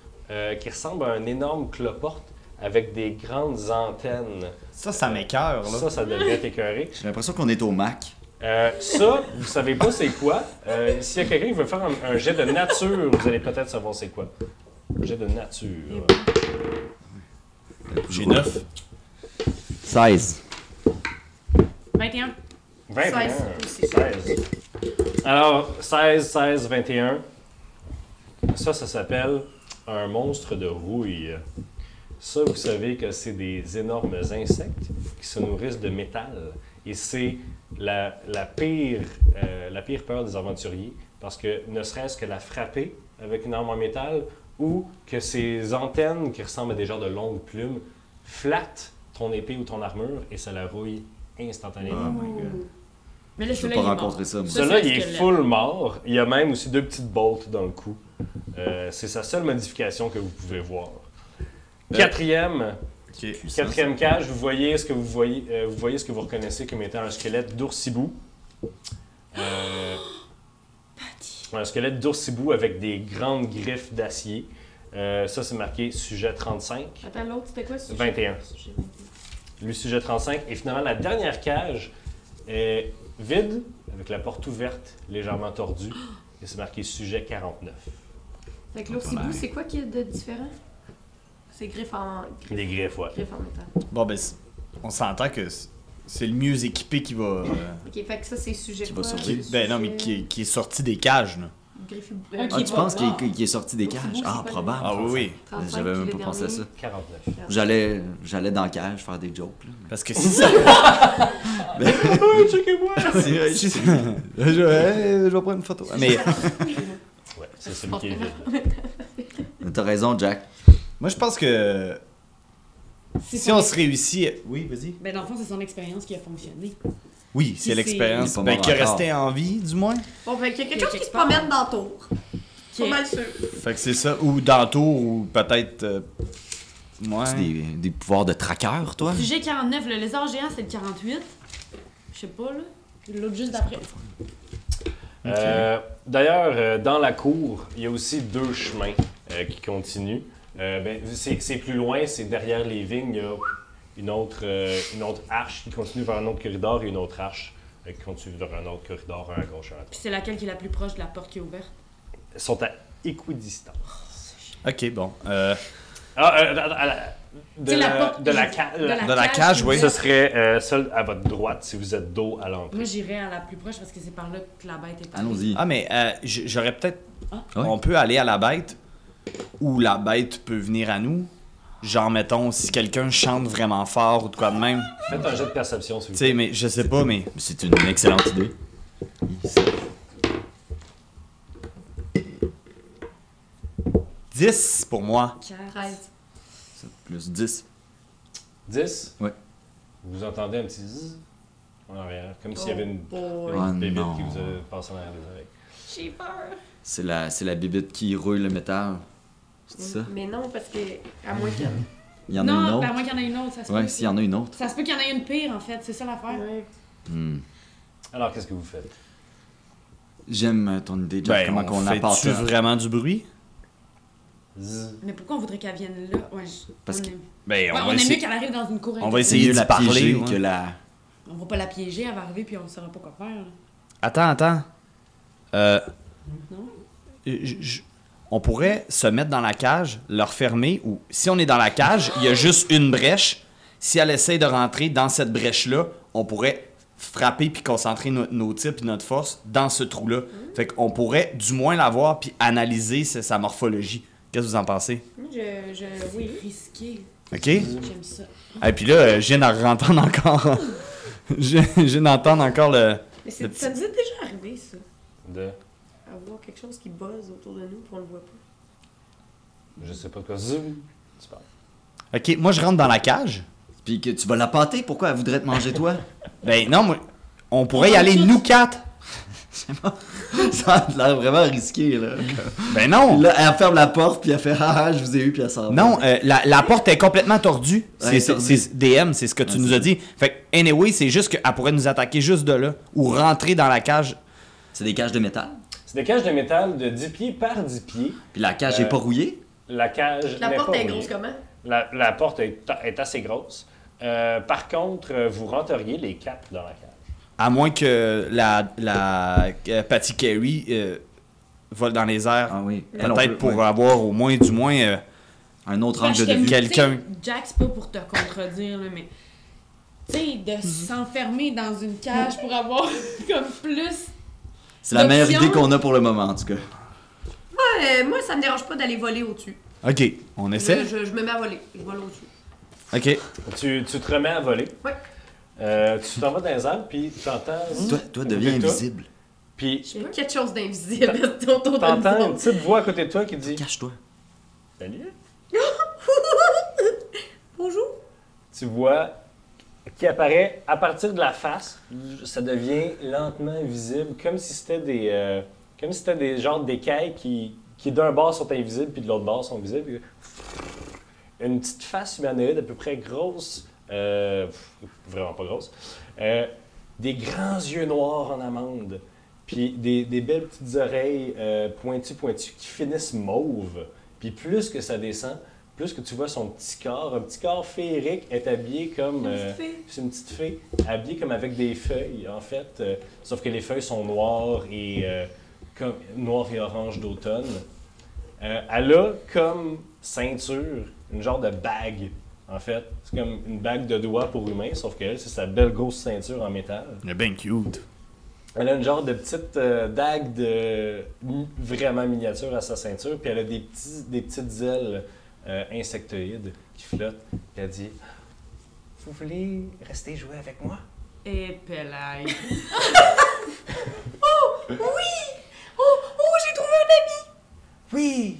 qui ressemble à un énorme cloporte avec des grandes antennes. Ça m'écoeure, là. Ça devrait être écœuré. J'ai l'impression qu'on est au Mac. Ça, vous savez pas c'est quoi. S'il y a quelqu'un qui veut faire un jet de nature, vous allez peut-être savoir c'est quoi. Un jet de nature. J'ai 9. 16. 21. 21. 16 aussi. 16. Alors, 16, 21. Ça s'appelle un monstre de rouille. Ça, vous savez que c'est des énormes insectes qui se nourrissent de métal. Et c'est la pire peur des aventuriers. Parce que ne serait-ce que la frapper avec une arme en métal ou que ces antennes qui ressemblent à des genres de longues plumes flattent ton épée ou ton armure et ça la rouille instantanément. Oh my god. Mais là, Je veux celui-là, pas il est mort. rencontrer ça, moi. Ça, Celui-là, c'est un il est squelette. full mort. Il y a même aussi 2 petites bolts dans le cou. C'est sa seule modification que vous pouvez voir. Quatrième cage, vous voyez ce que vous voyez ce que vous reconnaissez comme étant un squelette d'oursibou. Un squelette d'oursibou avec des grandes griffes d'acier. Ça, c'est marqué sujet 35. Attends, l'autre, c'était quoi? 21. Sujet Le sujet 35. Et finalement, la dernière cage est vide, avec la porte ouverte, légèrement tordue. Et c'est marqué sujet 49. Fait que l'oursibou, c'est quoi qu'il y a de différent? C'est griffes en Les griffes, ouais. métal. Bon, ben, on s'entend que c'est le mieux équipé qui va. Ok, fait que ça, c'est sujet Qui quoi? va survivre. Ben non, mais qui est sorti des cages, là. Griffe... Ok, Ah, tu penses bon. qu'il est sorti des cages? L'oursibou, Ah, c'est pas probable. Ah oui, oui. 35, J'avais même puis pas le pensé à ça. dernier. 49. J'allais dans la cage faire des jokes, là. Parce que si ça. Checkez-moi! je vais prendre une photo. Mais Ouais, c'est celui qui est vide. T'as raison, Jack. moi, je pense que C'est si son- on se réussit. Oui, vas-y. Ben, dans le fond, c'est son expérience qui a fonctionné. Oui, c'est c'est- l'expérience. Il est pas Ben, mort qui est encore. resté en vie, du moins. Bon, fait qu'il y a quelque chose qui se Quelque part. promène dans le tour. Ok. Pas mal sûr. Fait que c'est ça. Ou dans le tour, ou peut-être. Ouais. C'est des pouvoirs de traqueur, toi? Sujet 49, le lézard géant, c'est le 48. Je sais pas, là. L'autre juste d'après. D'ailleurs, dans la cour, il y a aussi 2 chemins qui continuent. C'est plus loin, c'est derrière les vignes, il y a une autre arche qui continue vers un autre corridor et une autre arche qui continue vers un autre corridor, un à gauche, un à droite. Puis c'est laquelle qui est la plus proche de la porte qui est ouverte? Ils sont à équidistance. Ok, bon. De C'est la la, porte- de la de ca- la- De la cage, oui. Ce serait celle à votre droite si vous êtes dos à l'entrée. Moi, j'irais à la plus proche parce que c'est par là que la bête est partie. Allons-y. Ah, mais j'aurais peut-être. Ah. Ouais. On peut aller à la bête, ou la bête peut venir à nous. Genre, mettons, si quelqu'un chante vraiment fort ou de quoi de même. Faites un jet de perception, s'il Tu vous plaît. sais, mais je sais pas, mais. C'est une excellente idée. 10 pour moi. 13. Plus 10. 10? Ouais. Vous entendez un petit zzz en arrière, comme s'il y avait une boy. Oh bébête non. qui vous a passé en arrière des oreilles. J'ai peur. C'est la bibite qui rouille le métal. Je dis ça. Mais non, parce que. À moins qu'il y en ait. Il y en a une Non, autre. à moins qu'il y en ait une autre, ça se peut. Ouais, s'il y en a une autre. Ça se peut qu'il y en ait une pire, en fait, c'est ça l'affaire. Ouais. Alors, qu'est-ce que vous faites? J'aime ton idée, Jack. Comment qu'on apporte fait-tu ça? vraiment du bruit? Zzz. Mais pourquoi on voudrait qu'elle vienne là? Ouais, Parce on que- aime- Ben, Ouais, on aime mieux qu'elle arrive dans une cour on va intérieure. C'est essayer mieux d'y la parler, piéger ouais. que la... On va pas la piéger, elle va arriver puis on saura pas quoi faire. Là. Attends. Non? On pourrait se mettre dans la cage, le refermer, ou si on est dans la cage, il y a juste une brèche. Si elle essaye de rentrer dans cette brèche-là, on pourrait frapper puis concentrer nos tirs puis notre force dans ce trou-là. Fait qu'on pourrait du moins la voir puis analyser sa morphologie. Qu'est-ce que vous en pensez? Moi, oui. Risqué. OK? J'aime ça. Et puis là, je viens d'entendre encore... je viens d'entendre encore le... Mais Le ça nous est déjà arrivé, ça. De... Avoir quelque chose qui buzz autour de nous, puis on le voit pas. Je sais pas de quoi. Zzz. Tu parles. OK, moi, je rentre dans la cage. Puis que tu vas la pâter, pourquoi elle voudrait te manger toi? Ben non, moi, on pourrait y aller nous quatre. Ça a l'air vraiment risqué, là. Ben non. Là, elle ferme la porte, puis elle fait « Ah, je vous ai eu », puis elle s'en va. Non, la porte est complètement tordue. Ouais, C'est DM, c'est ce que tu nous as dit. Fait que, anyway, c'est juste qu'elle pourrait nous attaquer juste de là. Ou rentrer dans la cage. C'est des cages de métal. C'est des cages de métal de 10 pieds par 10 pieds. Puis la cage est pas rouillée. La cage. La n'est porte pas est rouillée. grosse comment? La porte est assez grosse. Par contre, vous rentreriez les quatre dans la cage. À moins que la Patty Carey vole dans les airs. Ah oui. Elle, on Peut-être peut- pour ouais. avoir au moins, du moins... Un autre Ben, angle je de t'aime, vue. tu sais, Quelqu'un. Jack, c'est pas pour te contredire, là, mais. Tu sais, de s'enfermer dans une cage pour avoir comme plus. C'est la meilleure l'option- idée qu'on a pour le moment, en tout cas. Moi, ça me dérange pas d'aller voler au-dessus. OK, on essaie. Je me mets à voler. Je vole au-dessus. OK. Tu te remets à voler. Ouais. Tu t'en vas dans les arbres, puis tu entends. Toi, deviens invisible. Puis J'ai quelque chose d'invisible autour de t'entends une nous. petite voix à côté de toi qui dit Cache-toi. Salut. Bonjour. Tu vois qui apparaît à partir de la face. Ça devient lentement visible, comme si c'était des genres d'écailles qui d'un bord sont invisibles puis de l'autre bord sont visibles. Une petite face humanoïde à peu près grosse, vraiment pas grosse, des grands yeux noirs en amande, puis des belles petites oreilles pointues qui finissent mauve. Puis plus que ça descend, plus que tu vois son petit corps, un petit corps féerique est habillé comme... c'est une petite fée, habillée comme avec des feuilles, en fait. Sauf que les feuilles sont noires et orange d'automne. Elle a comme ceinture une genre de bague, en fait. C'est comme une bague de doigts pour humain, sauf qu'elle, c'est sa belle grosse ceinture en métal. Il est bien cute. Elle a une genre de petite dague vraiment miniature à sa ceinture, puis elle a des petites ailes insectoïdes qui flottent. Puis elle dit « Vous voulez rester jouer avec moi? Et Pelaï. Oh, j'ai trouvé un ami! » Oui!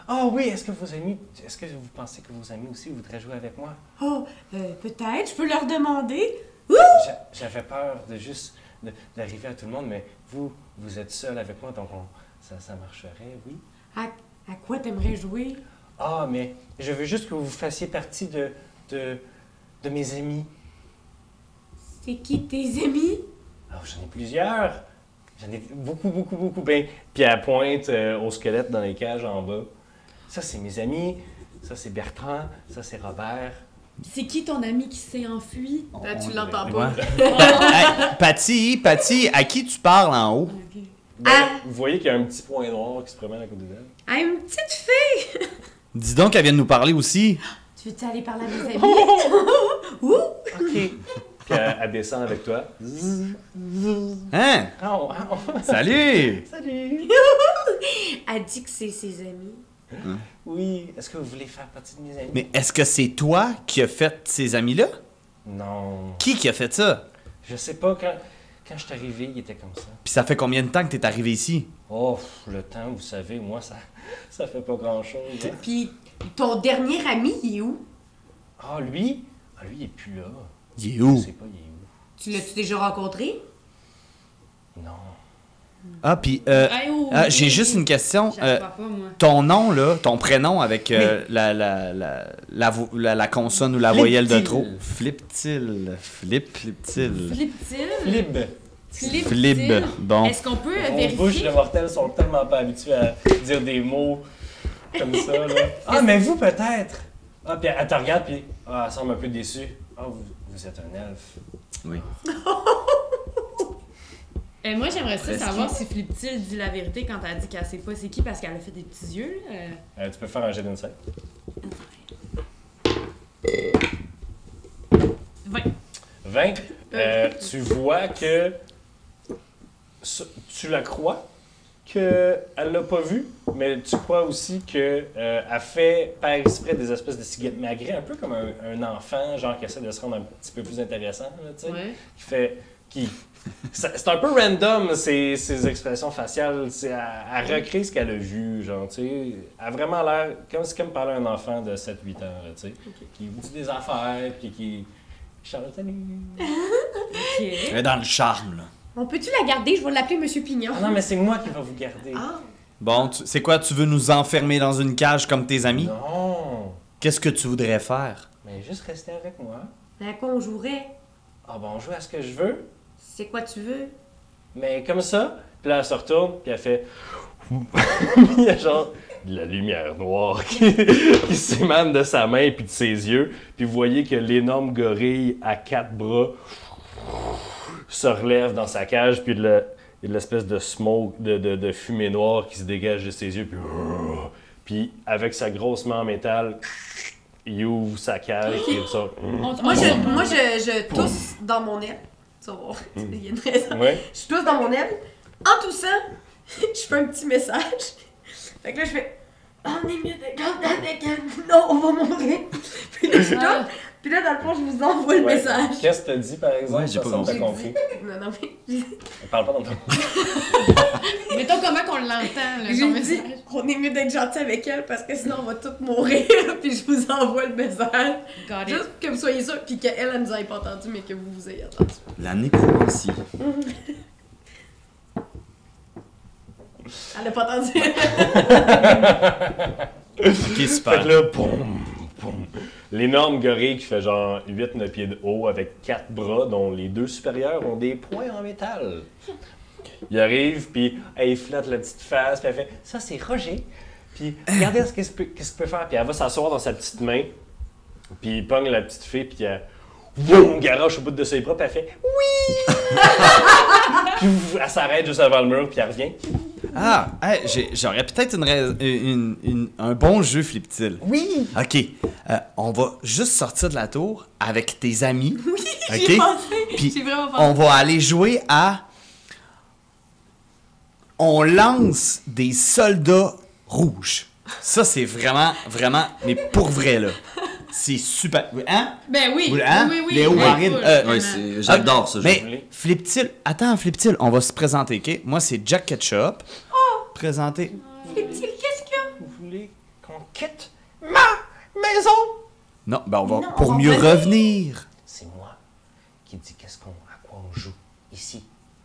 Oh oui, est-ce que vous pensez que vos amis aussi voudraient jouer avec moi? Oh, peut-être, je peux leur demander. J'avais peur d'arriver à tout le monde, mais vous êtes seul avec moi, donc ça marcherait, oui. À quoi t'aimerais jouer? Ah, mais je veux juste que vous fassiez partie de mes amis. C'est qui tes amis? Oh, j'en ai plusieurs. J'en ai beaucoup. Ben, puis elle pointe au squelette dans les cages en bas. Ça, c'est mes amis. Ça, c'est Bertrand. Ça, c'est Robert. C'est qui ton ami qui s'est enfui? Tu l'entends Ouais. pas. Hey, Patty, à qui tu parles en haut? Ok. Ben, Ah! vous voyez qu'il y a un petit point noir qui se promène à côté d'elle. Ah, une petite fille! Dis donc qu'elle vient de nous parler aussi. Tu veux-tu aller parler à mes amis? Ouh! OK. Puis elle descend avec toi. Hein? Oh, Salut! Salut! Elle dit que c'est ses amis. Oui, est-ce que vous voulez faire partie de mes amis? Mais est-ce que c'est toi qui as fait ces amis-là? Non. Qui a fait ça? Je sais pas, quand je suis arrivé, il était comme ça. Puis ça fait combien de temps que t'es arrivé ici? Oh, le temps, vous savez, moi, ça fait pas grand-chose. Hein. Puis, ton dernier ami, il est où? Ah, lui, il est plus là. Il est Je où? sais pas, il est où. Tu l'as-tu déjà rencontré? Non. Ah, puis Oh, j'ai oui. juste une question. J'y crois pas, moi. Ton nom, là, ton prénom avec la consonne ou la voyelle de trop. Flip-til. Flip-til. Flip-til? Flib. Flib. Bon. Est-ce qu'on peut Vos bouches de vérifier? mortels sont tellement pas habitués à dire des mots comme ça, là. Ah, mais vous, peut-être! Ah, puis elle te regarde, puis elle semble un peu déçue. Ah, vous êtes un elfe. Oui. Moi, j'aimerais ça Presque. savoir si Flip-til dit la vérité quand elle dit qu'elle sait pas c'est qui parce qu'elle a fait des petits yeux. Là. Tu peux faire un jet d'insight. 20. 20. Tu vois que tu la crois qu'elle l'a pas vu, mais tu crois aussi que elle fait par exprès des espèces de ciguettes magrées, un peu comme un enfant, genre qui essaie de se rendre un petit peu plus intéressant, là, tu sais, Ouais. c'est un peu random, ces expressions faciales. Elle recrée ce qu'elle a vu, genre, tu sais. Elle a vraiment l'air... C'est comme parler à un enfant de 7-8 ans, là, tu sais. Qui dit des affaires, puis qui chante. Ok. Elle est dans le charme, là. On peut-tu la garder? Je vais l'appeler Monsieur Pignon. Ah non, mais c'est moi qui vais vous garder. Ah. Bon, c'est quoi, tu veux nous enfermer dans une cage comme tes amis? Non, Qu'est-ce que tu voudrais faire? mais juste rester avec moi. À quoi on jouerait? Ah bon, on joue à ce que je veux, C'est quoi tu veux? mais comme ça. Puis là, elle se retourne, puis elle fait... Il y a genre de la lumière noire qui s'émane de sa main puis de ses yeux. Puis vous voyez que l'énorme gorille à 4 bras se relève dans sa cage, puis il y a de l'espèce de smoke, de fumée noire qui se dégage de ses yeux. Puis avec sa grosse main en métal, il ouvre sa cage, puis il sort. Moi, je tousse dans mon aile. Tu vas voir. Il y a une raison. Ouais. Je tousse dans mon aile. En toussant, je fais un petit message. Fait que là, je fais on est mieux de garder avec elle. Non, on va mourir. Puis là, je tousse. Puis là, dans le fond, je vous envoie le Ouais. message. Qu'est-ce que t'as dit, par exemple? Ouais, j'ai pas Ça, on t'a compris. compris. Non, mais On parle pas dans ton... Mettons comment qu'on l'entend, là, j'ai son dit message. on est mieux d'être gentil avec elle parce que sinon on va toutes mourir. Puis je vous envoie le message. Got it. Juste que vous soyez sûrs, puis qu'elle, elle nous ait pas entendu, mais que vous ayez entendu. La nécromancie. Elle a pas entendu. Ok, Fait super. que là, boum, boum. L'énorme gorille qui fait genre 8-9 pieds de haut avec 4 bras, dont les 2 supérieurs ont des poings en métal. Il arrive, puis elle flatte la petite face, puis elle fait « Ça, c'est Roger. » Puis regardez qu'est-ce qu'il peut faire. Puis elle va s'asseoir dans sa petite main, puis il pogne la petite fille, puis elle boum, garoche au bout de ses bras, puis elle fait « Oui! » Puis elle s'arrête juste avant le mur, puis elle revient. Ah, hey, j'aurais peut-être un bon jeu, Flip-til. Oui! Ok, on va juste sortir de la tour avec tes amis. Oui, J'y ai pensé. Puis J'ai vraiment pensé. on va aller jouer à... On lance des soldats rouges. Ça, c'est vraiment, mais pour vrai, là. C'est super. Hein? Ben oui, Hein? oui, oui. Léo oui, Warren, cool, Ouais, vraiment. c'est... J'adore ce jeu. Mais Flip-til, attends, Flip-til, on va se présenter, ok? Moi, c'est Jack Ketchup. Présenter. Qu'est-ce qu'il y a? Vous voulez qu'on quitte ma maison? Non, ben on va Non, on pour va mieux revenir. revenir. C'est moi qui dis à quoi on joue ici.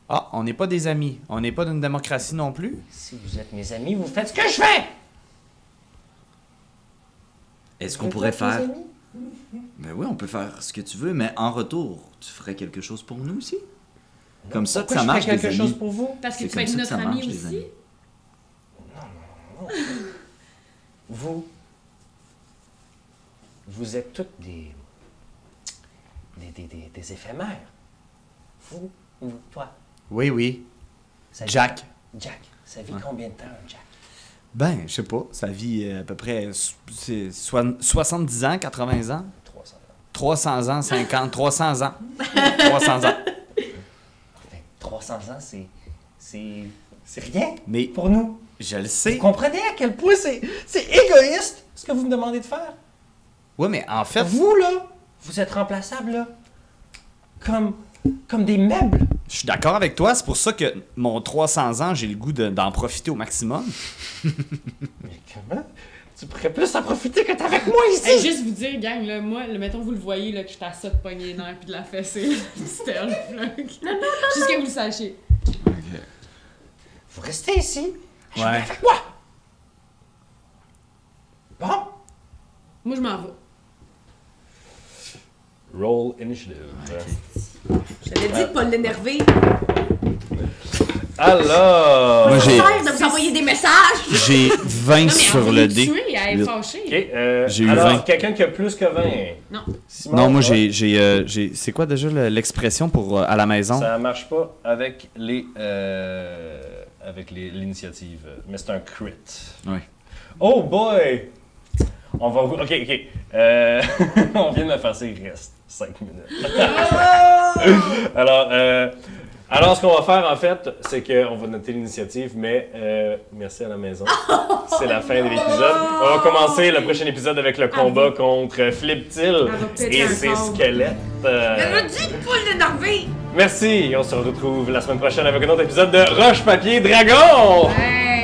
Ah, on n'est pas des amis. On n'est pas d'une démocratie non plus. Si vous êtes mes amis, vous faites ce que je fais! Est-ce qu'on pourrait faire... Ben oui, on peut faire ce que tu veux, mais en retour, tu ferais quelque chose pour nous aussi? Comme ça que Pourquoi ça je marche, ferais des quelque amis. chose pour vous? Parce que C'est tu vas être comme ça notre que ça ami marche, les aussi. amis. Vous êtes toutes des éphémères. Vous ou toi? Oui, oui. Ça vit- Jack. Jack, ça vit combien de temps, un Jack? Ben, je sais pas. Ça vit à peu près 70 ans, 80 ans. 300 ans. 300 ans, 50, 300 ans. 300 ans. Fait, 300 ans, c'est rien Mais pour nous. je le Vous sais. comprenez à quel point c'est égoïste ce que vous me demandez de faire? Ouais, mais en fait, Vous, là, vous êtes remplaçables, là, comme des meubles. je suis d'accord avec toi. C'est pour ça que mon 300 ans, j'ai le goût d'en profiter au maximum. Mais comment? Tu pourrais plus en profiter que t'es avec moi ici! Hey, juste vous dire, gang, là, moi, mettons, vous le voyez, là, que je t'assais de pogner les nerfs puis de la fesser, là, du sterge, là. Juste que vous le sachiez. Vous restez ici. Ouais. Avec moi. Bon. Moi, je m'en vais. Roll initiative. Je l'ai dit de pas l'énerver. Alors. Moi, j'ai- Arrête de vous envoyer des messages! J'ai 20 Non, mais sur elle le veut dé. tuer, elle est Huit. fâchée. Ok, J'ai eu alors, 20. quelqu'un qui a plus que 20. Non. Simon, Non, moi, ouais. j'ai c'est quoi déjà l'expression pour à la maison? Ça marche pas avec l'initiative, mais c'est un crit. Ouais. Oh boy! On va... Ok, ok. On vient de me faire ça, il reste 5 minutes. Alors, ce qu'on va faire, en fait, c'est qu'on va noter l'initiative, mais merci à la maison. C'est la fin de l'épisode. On va commencer le prochain épisode avec le combat contre Flip-Till va péter et un ses câble. squelettes. Je me dis de pas l'énerver! Merci, on se retrouve la semaine prochaine avec un autre épisode de Roche Papier Dragon! Ouais.